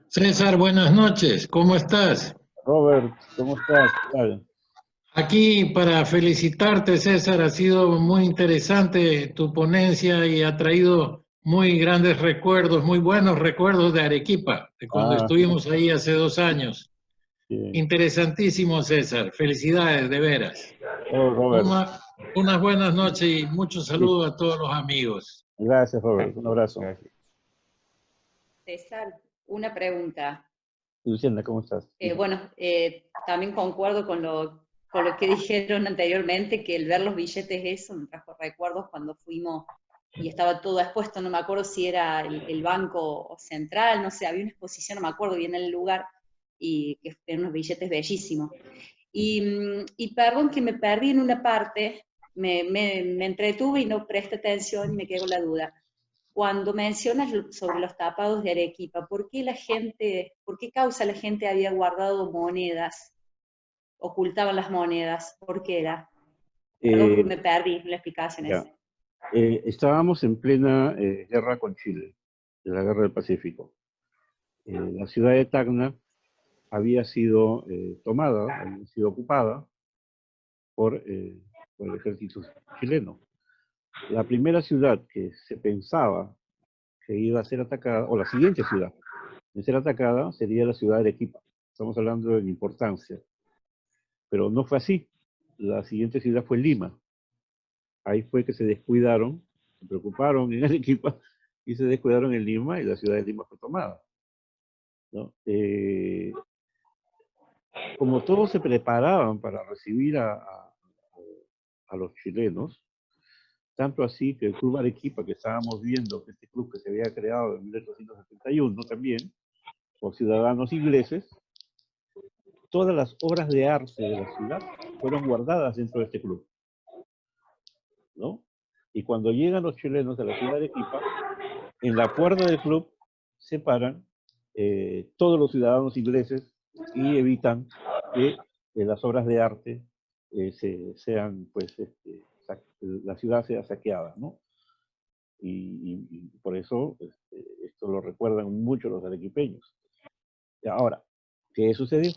César, buenas noches. ¿Cómo estás? Robert, ¿cómo estás? ¿Qué tal? Aquí para felicitarte, César. Ha sido muy interesante tu ponencia y ha traído muy grandes recuerdos, muy buenos recuerdos de Arequipa, de cuando estuvimos ahí hace 2 años. Bien. Interesantísimo, César. Felicidades, de veras. Oh, Robert. Unas buenas noches y muchos saludos a todos los amigos. Gracias, Robert. Un abrazo. Gracias. César, una pregunta. Luciana, ¿cómo estás? También concuerdo con lo que dijeron anteriormente, que el ver los billetes, eso me trajo recuerdos cuando fuimos y estaba todo expuesto, no me acuerdo si era el Banco Central, no sé, había una exposición, no me acuerdo bien el lugar, y que eran unos billetes bellísimos. Y perdón que me perdí en una parte, me entretuve y no presté atención y me quedé con la duda. Cuando mencionas sobre los tapados de Arequipa, ¿por qué causa la gente había guardado monedas, ocultaban las monedas? ¿Por qué era? Perdón que me perdí en la explicación esa. Estábamos en plena guerra con Chile, de la guerra del Pacífico. La ciudad de Tacna había sido tomada, había sido ocupada por el ejército chileno. La primera ciudad que se pensaba que iba a ser atacada, o la siguiente ciudad en ser atacada, sería la ciudad de Arequipa. Estamos hablando de importancia. Pero no fue así. La siguiente ciudad fue Lima. Ahí fue que se descuidaron, se preocuparon en Arequipa y se descuidaron en Lima y la ciudad de Lima fue tomada, ¿no? Como todos se preparaban para recibir a los chilenos, tanto así que el Club Arequipa, que estábamos viendo, que este club que se había creado en 1871 también, por ciudadanos ingleses, todas las obras de arte de la ciudad fueron guardadas dentro de este club, ¿no? Y cuando llegan los chilenos a la ciudad de Arequipa, en la puerta del club se paran todos los ciudadanos ingleses y evitan que las obras de arte sean, pues, la ciudad sea saqueada, ¿no? Y por eso esto lo recuerdan mucho los arequipeños. Ahora, ¿qué sucedió?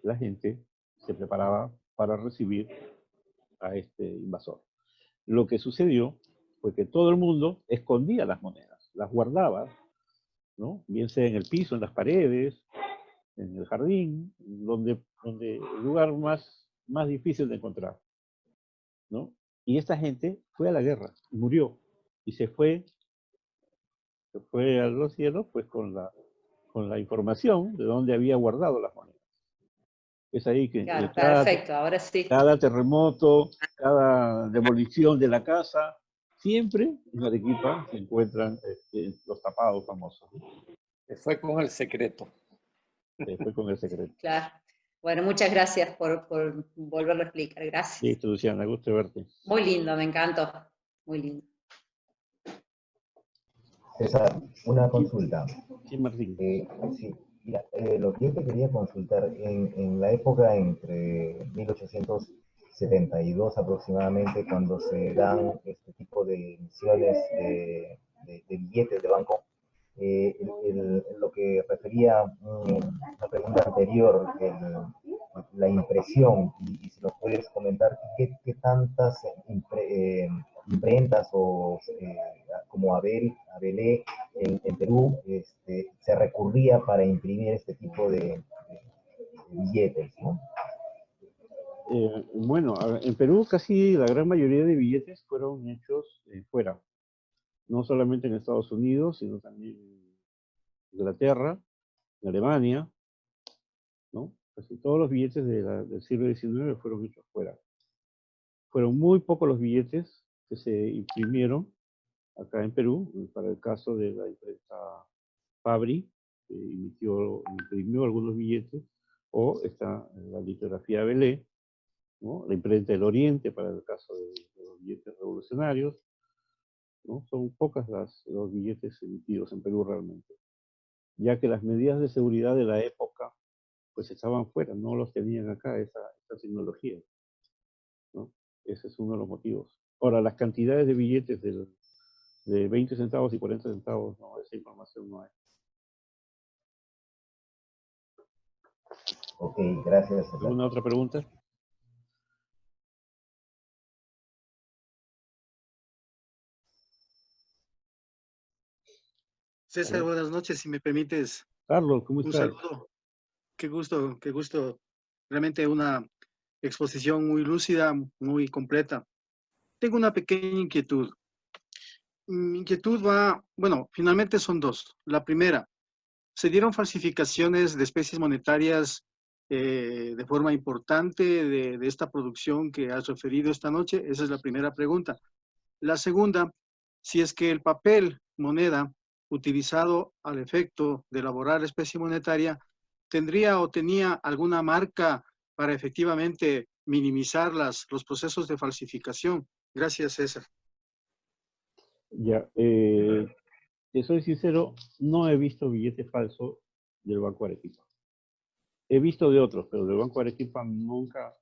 La gente se preparaba para recibir a este invasor. Lo que sucedió fue que todo el mundo escondía las monedas, las guardaba, ¿no? Bien sea en el piso, en las paredes, en el jardín, donde el lugar más difícil de encontrar, ¿no? Y esta gente fue a la guerra, murió, y se fue a los cielos, pues con la información de dónde había guardado las monedas. Es ahí que Claro, perfecto, ahora sí. Cada terremoto, cada demolición de la casa, siempre en Arequipa se encuentran los tapados famosos. Se fue con el secreto. Se fue con el secreto. Claro. Bueno, muchas gracias por volverlo a explicar. Gracias. Listo, Luciana, gusto verte. Muy lindo, me encantó. Muy lindo. César, una consulta. Sí, Martín. Sí, mira, lo que yo te quería consultar, en la época entre 1872 aproximadamente, cuando se dan este tipo de emisiones de billetes de banco, lo que refería la pregunta anterior, la impresión, y si nos puedes comentar qué tantas imprentas o como Abelé en Perú se recurría para imprimir este tipo de billetes, ¿no? Bueno, en Perú casi la gran mayoría de billetes fueron hechos fuera. No solamente en Estados Unidos, sino también en Inglaterra, en Alemania, ¿no? Casi todos los billetes del siglo XIX fueron hechos fuera. Fueron muy pocos los billetes que se imprimieron acá en Perú, para el caso de la imprenta Fabri, que imprimió algunos billetes, o está la litografía Belé, ¿no? La imprenta del Oriente, para el caso de los billetes revolucionarios, ¿no? Son pocas los billetes emitidos en Perú realmente, ya que las medidas de seguridad de la época pues estaban fuera, no los tenían acá, esa tecnología, ¿no? Ese es uno de los motivos. Ahora, las cantidades de billetes de 20 centavos y 40 centavos, no, esa información no hay. Ok, gracias. ¿Alguna otra pregunta? César, buenas noches, si me permites. Carlos, ¿cómo Un estás? saludo. Qué gusto. Realmente una exposición muy lúcida, muy completa. tengo una pequeña inquietud. Mi inquietud va, bueno, finalmente son dos. La primera, ¿se dieron falsificaciones de especies monetarias de forma importante de esta producción que has referido esta noche? Esa es la primera pregunta. La segunda, si es que el papel moneda utilizado al efecto de elaborar la especie monetaria tendría o tenía alguna marca para efectivamente minimizar los procesos de falsificación. Gracias, César. Ya, te soy sincero, no he visto billetes falsos del Banco Arequipa. He visto de otros, pero del Banco Arequipa nunca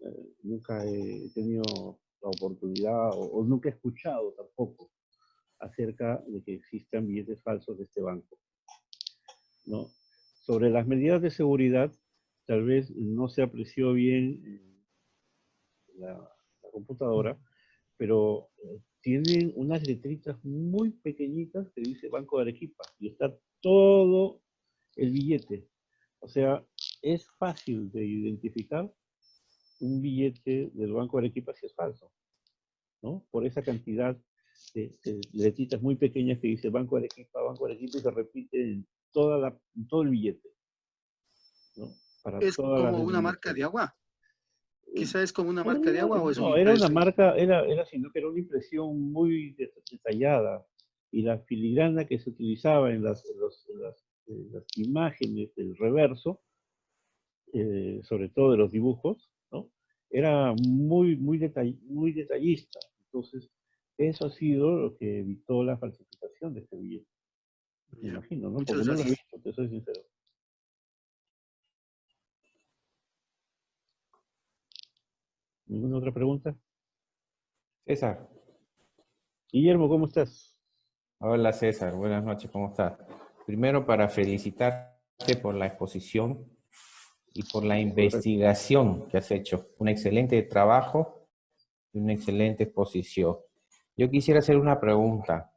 he tenido la oportunidad o nunca he escuchado tampoco acerca de que existan billetes falsos de este banco, ¿no? Sobre las medidas de seguridad, tal vez no se apreció bien la computadora, pero tienen unas letritas muy pequeñitas que dice Banco de Arequipa y está todo el billete. O sea, es fácil de identificar un billete del Banco de Arequipa si es falso, ¿no? Por esa cantidad de letritas muy pequeñas que dice Banco de Arequipa y se repite en todo el billete, ¿no? Para ¿Es todas las como una marca de denominaciones. agua? ¿Quizá es como una marca de agua o es un No, era una impreso? marca, sino que era una impresión muy detallada y la filigrana que se utilizaba en las imágenes del reverso, sobre todo de los dibujos, ¿no? Era muy detallista. Entonces, eso ha sido lo que evitó la falsificación de este billete. Me Ya. imagino, ¿no? Muchas Porque no lo he gracias. visto, te soy sincero. ¿Ninguna otra pregunta? César. Guillermo, ¿cómo estás? Hola César, buenas noches, ¿cómo estás? Primero para felicitarte por la exposición y por la investigación que has hecho. Un excelente trabajo y una excelente exposición. Yo quisiera hacer una pregunta.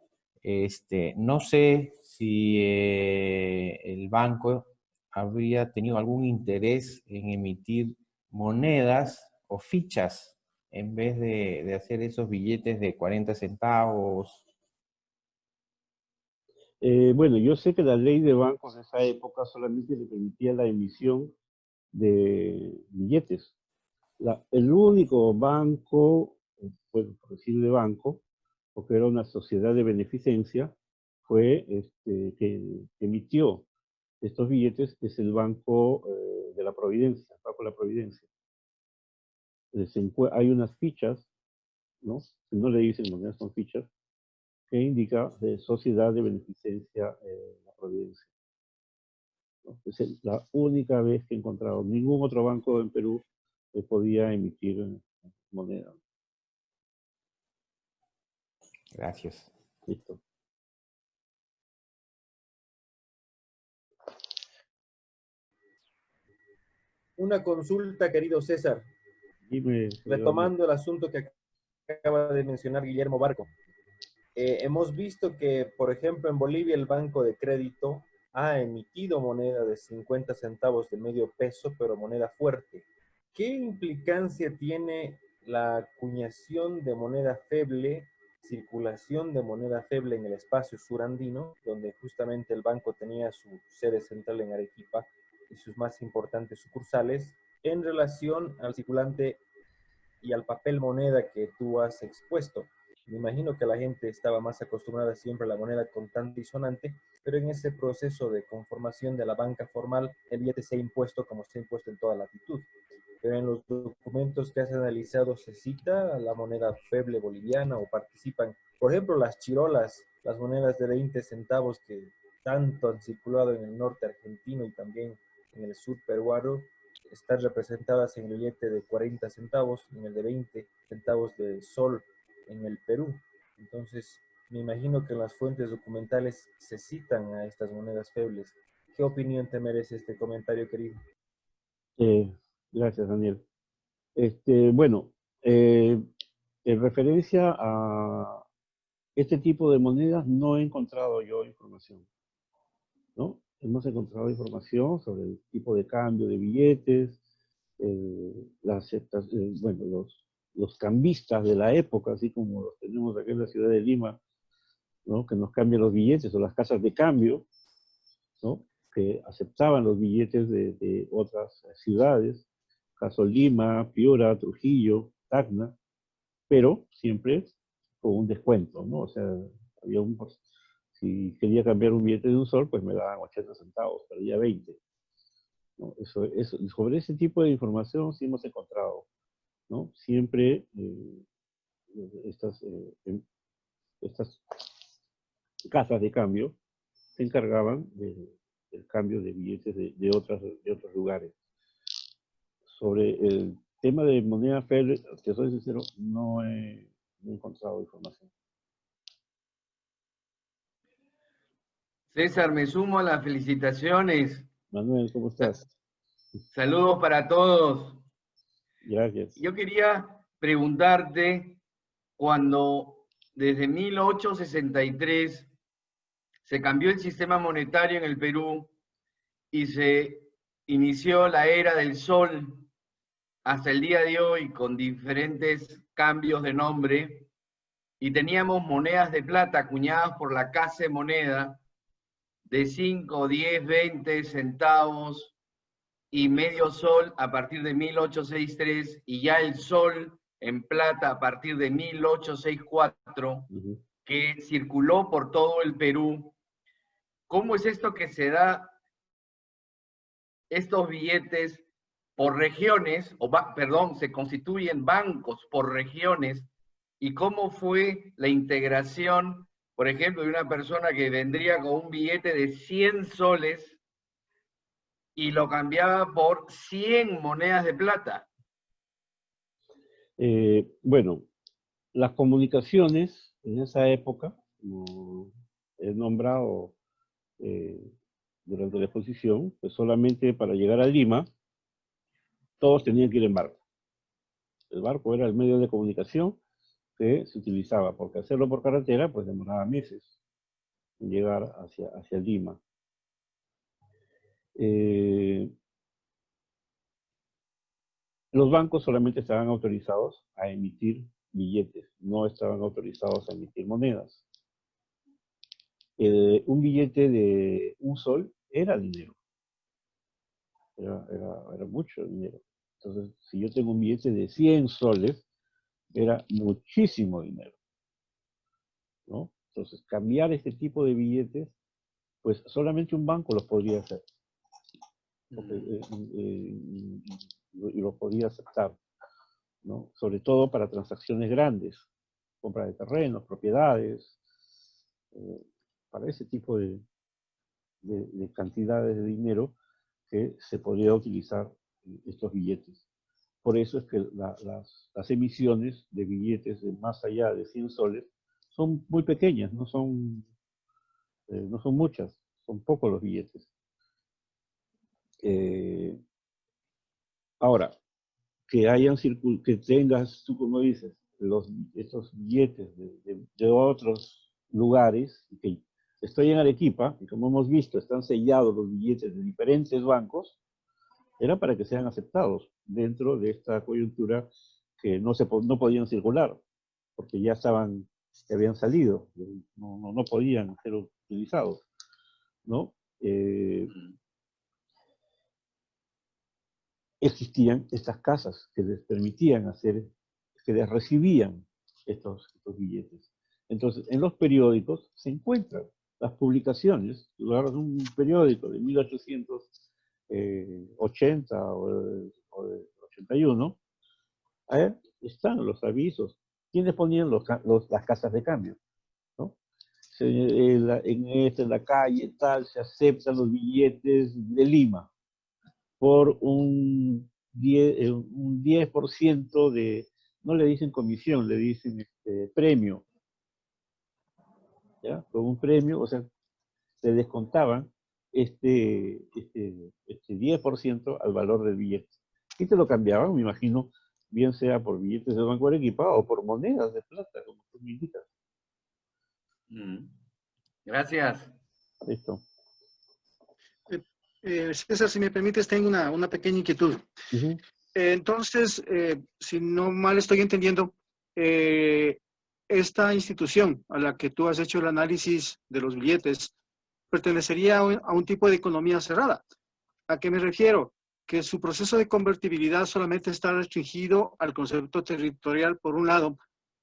No sé si el banco habría tenido algún interés en emitir monedas o fichas en vez de hacer esos billetes de 40 centavos. Bueno, yo sé que la ley de bancos de esa época solamente le permitía la emisión de billetes. El único banco, bueno, por decir de banco, porque era una sociedad de beneficencia, fue que emitió estos billetes, es el Banco de la Providencia, Banco de la Providencia. Hay unas fichas, ¿no? No le dicen monedas, son fichas, que indica de Sociedad de Beneficencia La Providencia, ¿no? Es la única vez que he encontrado. Ningún otro banco en Perú podía emitir moneda. Gracias. Listo. Una consulta, querido César. Dime, retomando el asunto que acaba de mencionar Guillermo Barco. Hemos visto que, por ejemplo, en Bolivia el Banco de Crédito ha emitido moneda de 50 centavos de medio peso, pero moneda fuerte. ¿Qué implicancia tiene la acuñación de moneda feble, circulación de moneda feble en el espacio surandino, donde justamente el banco tenía su sede central en Arequipa y sus más importantes sucursales, en relación al circulante y al papel moneda que tú has expuesto? Me imagino que la gente estaba más acostumbrada siempre a la moneda contante y sonante, pero en ese proceso de conformación de la banca formal, el billete se ha impuesto como se ha impuesto en toda latitud. Pero en los documentos que has analizado se cita la moneda feble boliviana o participan, por ejemplo, las chirolas, las monedas de 20 centavos que tanto han circulado en el norte argentino y también en el sur peruano, están representadas en el billete de 40 centavos, en el de 20 centavos de sol en el Perú. Entonces, me imagino que en las fuentes documentales se citan a estas monedas febles. ¿Qué opinión te merece este comentario, querido? Gracias, Daniel. Bueno, en referencia a este tipo de monedas no he encontrado yo información, ¿no? Hemos encontrado información sobre el tipo de cambio de billetes, bueno, los cambistas de la época, así como los tenemos aquí en la ciudad de Lima, ¿no? Que nos cambian los billetes, o las casas de cambio, ¿no? Que aceptaban los billetes de otras ciudades, caso Lima, Piura, Trujillo, Tacna, pero siempre con un descuento, ¿no? O sea, había si quería cambiar un billete de un sol, pues me daban 80 centavos, perdía 20. ¿No? Sobre ese tipo de información sí hemos encontrado, ¿no? Siempre estas casas de cambio se encargaban del cambio de billetes de otros lugares. Sobre el tema de moneda FED, que soy sincero, no he encontrado información. César, me sumo a las felicitaciones. Manuel, ¿cómo estás? Saludos para todos. Gracias. Yo quería preguntarte, cuando desde 1863 se cambió el sistema monetario en el Perú y se inició la era del sol hasta el día de hoy con diferentes cambios de nombre, y teníamos monedas de plata acuñadas por la Casa de Moneda de 5, 10, 20 centavos y medio sol a partir de 1863, y ya el sol en plata a partir de 1864, que circuló por todo el Perú. ¿Cómo es esto que se da estos billetes por regiones, perdón, se constituyen bancos por regiones? ¿Y cómo fue la integración, por ejemplo, de una persona que vendría con un billete de 100 soles y lo cambiaba por 100 monedas de plata? Bueno, las comunicaciones en esa época, como he nombrado durante la exposición, pues solamente para llegar a Lima, todos tenían que ir en barco. El barco era el medio de comunicación que se utilizaba, porque hacerlo por carretera, pues demoraba meses en llegar hacia Lima. Los bancos solamente estaban autorizados a emitir billetes, no estaban autorizados a emitir monedas. Un billete de un sol era dinero. Era mucho dinero. Entonces, si yo tengo un billete de 100 soles, era muchísimo dinero, ¿no? Entonces, cambiar este tipo de billetes, pues solamente un banco los podría hacer. Y lo podía aceptar, ¿no? Sobre todo para transacciones grandes, compra de terrenos, propiedades, para ese tipo de cantidades de dinero que se podría utilizar estos billetes. Por eso es que las emisiones de billetes de más allá de 100 soles son muy pequeñas, no son muchas, son pocos los billetes. Ahora, que tengas, tú como dices, estos billetes de otros lugares, que estoy en Arequipa, y como hemos visto, están sellados los billetes de diferentes bancos, era para que sean aceptados dentro de esta coyuntura que no podían circular, porque ya habían salido, no podían ser utilizados, ¿no? Existían estas casas que les permitían que les recibían estos billetes. Entonces, en los periódicos se encuentran las publicaciones. Tú agarras un periódico de 1880 o de 81, están los avisos. ¿Quiénes ponían las casas de cambio? ¿No? En la calle tal se aceptan los billetes de Lima por un 10% de, no le dicen comisión, le dicen premio. ¿Ya? Con un premio, o sea, se descontaban este 10% al valor del billete. Y te lo cambiaban, me imagino, bien sea por billetes de Banco Arequipa o por monedas de plata, como tú me indicas. Gracias. Listo. César, si me permites, tengo una pequeña inquietud. Entonces, si no mal estoy entendiendo, esta institución a la que tú has hecho el análisis de los billetes pertenecería a un tipo de economía cerrada. ¿A qué me refiero? Que su proceso de convertibilidad solamente está restringido al concepto territorial por un lado,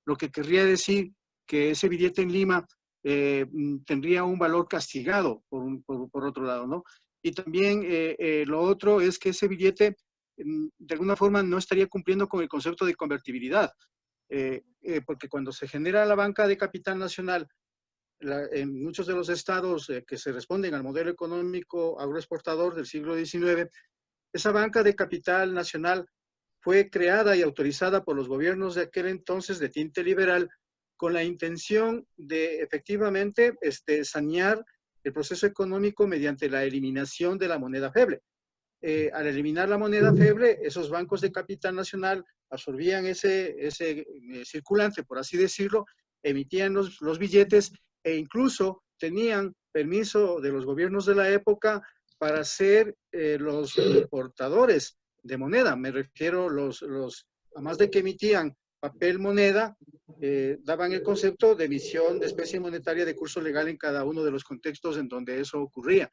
lo que querría decir que ese billete en Lima tendría un valor castigado por otro lado, ¿no? Y también lo otro es que ese billete de alguna forma no estaría cumpliendo con el concepto de convertibilidad, porque cuando se genera la banca de capital nacional, en muchos de los estados que se responden al modelo económico agroexportador del siglo XIX, esa banca de capital nacional fue creada y autorizada por los gobiernos de aquel entonces de tinte liberal con la intención de efectivamente sanear el proceso económico mediante la eliminación de la moneda feble. Al eliminar la moneda feble, esos bancos de capital nacional absorbían ese circulante, por así decirlo, emitían los billetes e incluso tenían permiso de los gobiernos de la época para ser los importadores de moneda. Me refiero además de que emitían papel moneda, daban el concepto de emisión de especie monetaria de curso legal en cada uno de los contextos en donde eso ocurría.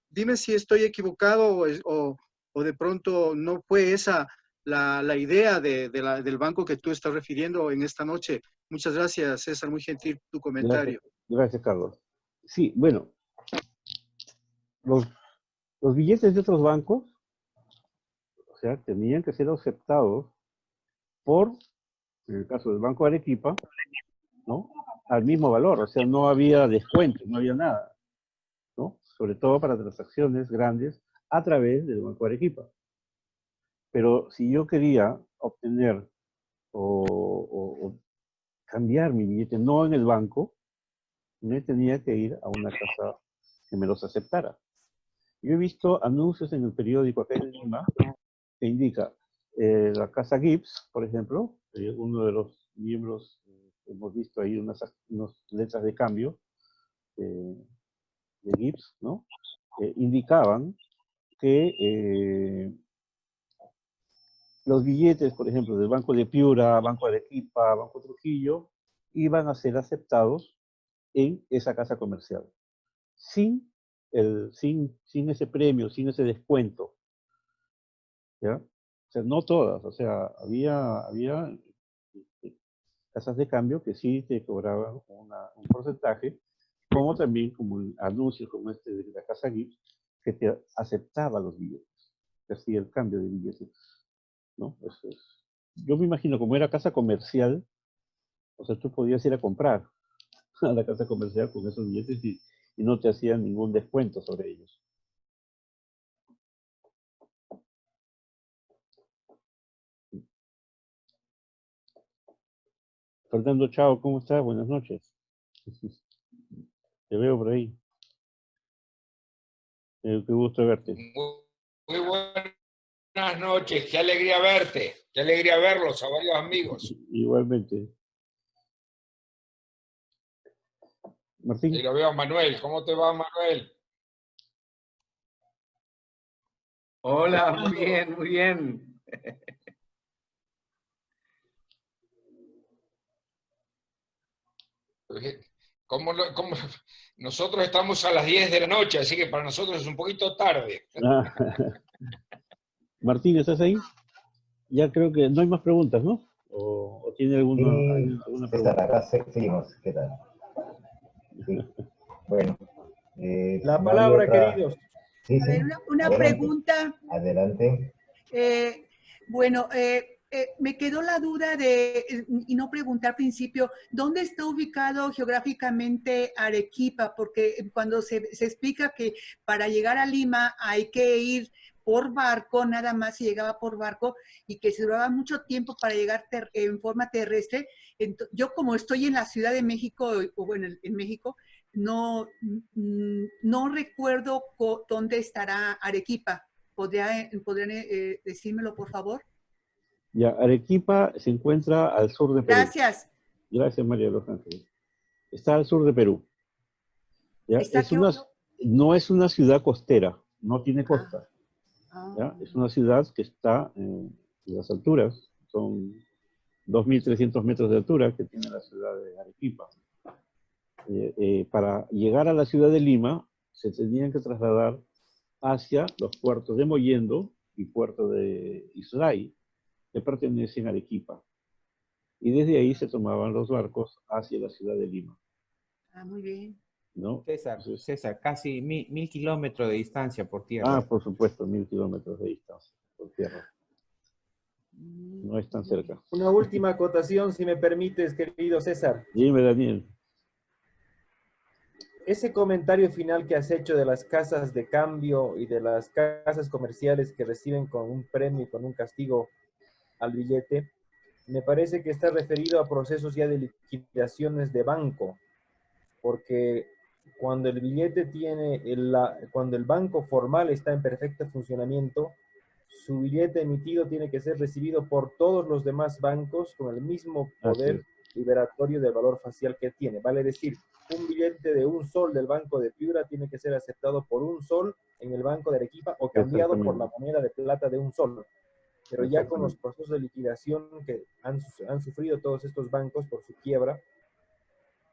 Dime si estoy equivocado o de pronto no fue esa la idea del banco que tú estás refiriendo en esta noche. Muchas gracias, César, muy gentil tu comentario. Gracias, Carlos. Sí, bueno, los billetes de otros bancos, o sea, tenían que ser aceptados por, en el caso del Banco de Arequipa, ¿no?, al mismo valor, o sea, no había descuento, no había nada, ¿no?, sobre todo para transacciones grandes a través del Banco de Arequipa. Pero si yo quería obtener o cambiar mi billete no en el banco, me tenía que ir a una casa que me los aceptara. Yo he visto anuncios en el periódico acá en Lima que indica la casa Gibbs, por ejemplo, uno de los miembros, hemos visto ahí unas letras de cambio de Gibbs, ¿no? Indicaban que los billetes, por ejemplo, del Banco de Piura, Banco de Arequipa, Banco Trujillo, iban a ser aceptados en esa casa comercial, sin ese premio, sin ese descuento, ¿ya? O sea, no todas, o sea, había casas de cambio que sí te cobraban un porcentaje, como también como anuncios como este de la casa Gibbs, que te aceptaba los billetes, que hacía el cambio de billetes, ¿no? Yo me imagino, como era casa comercial, o sea, tú podías ir a comprar a la casa comercial con esos billetes y no te hacían ningún descuento sobre ellos. Fernando, chao, ¿cómo estás? Buenas noches. Te veo por ahí. Qué gusto verte. Muy buenas noches, qué alegría verte, qué alegría verlos a varios amigos. Igualmente. Martín. Y lo veo a Manuel, ¿cómo te va, Manuel? Hola, muy bien, muy bien. Nosotros estamos a las 10 de la noche, así que para nosotros es un poquito tarde. Martín, ¿estás ahí? Ya creo que no hay más preguntas, ¿no? ¿O tiene alguna pregunta? Acá seguimos, ¿qué tal? Sí. Bueno. La palabra, queridos. Sí, a ver, una pregunta. Adelante. Bueno, me quedó la duda y no pregunté al principio, ¿dónde está ubicado geográficamente Arequipa? Porque cuando se explica que para llegar a Lima hay que ir por barco, nada más se llegaba por barco, y que se duraba mucho tiempo para llegar en forma terrestre. Yo, como estoy en la Ciudad de México, o bueno, en México, no recuerdo dónde estará Arequipa. ¿Podrían decírmelo, por favor? Ya, Arequipa se encuentra al sur de Perú. Gracias. Gracias, María de los Ángeles. Está al sur de Perú. ¿Ya? No es una ciudad costera, no tiene costa. ¿ya? Es una ciudad que está en las alturas, son 2.300 metros de altura que tiene la ciudad de Arequipa. Para llegar a la ciudad de Lima, se tenían que trasladar hacia los puertos de Mollendo y puerto de Islay, que pertenecen a Arequipa. Y desde ahí se tomaban los barcos hacia la ciudad de Lima. Ah, muy bien. ¿No? César, casi 1.000 kilómetros de distancia por tierra. Ah, por supuesto, 1.000 kilómetros de distancia por tierra. No es tan cerca. Una última acotación, si me permites, querido César. Dime, Daniel. Ese comentario final que has hecho de las casas de cambio y de las casas comerciales que reciben con un premio y con un castigo al billete, me parece que está referido a procesos ya de liquidaciones de banco, porque cuando el billete tiene, cuando el banco formal está en perfecto funcionamiento, su billete emitido tiene que ser recibido por todos los demás bancos con el mismo poder liberatorio del valor facial que tiene. Vale decir, un billete de $1 del Banco de Piura tiene que ser aceptado por $1 en el Banco de Arequipa o cambiado por la moneda de plata de $1. Pero ya con los procesos de liquidación que han sufrido todos estos bancos por su quiebra,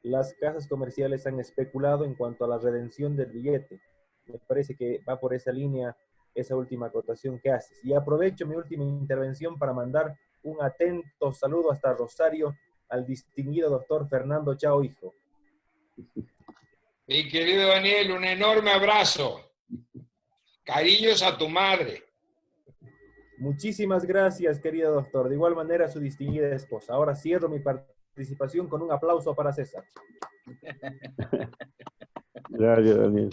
las casas comerciales han especulado en cuanto a la redención del billete. Me parece que va por esa línea esa última acotación que haces. Y aprovecho mi última intervención para mandar un atento saludo hasta Rosario al distinguido doctor Fernando Chao Hijo. Mi querido Daniel, un enorme abrazo. Cariños a tu madre. Muchísimas gracias, querido doctor. De igual manera a su distinguida esposa. Ahora cierro mi participación con un aplauso para César. Gracias, Daniel.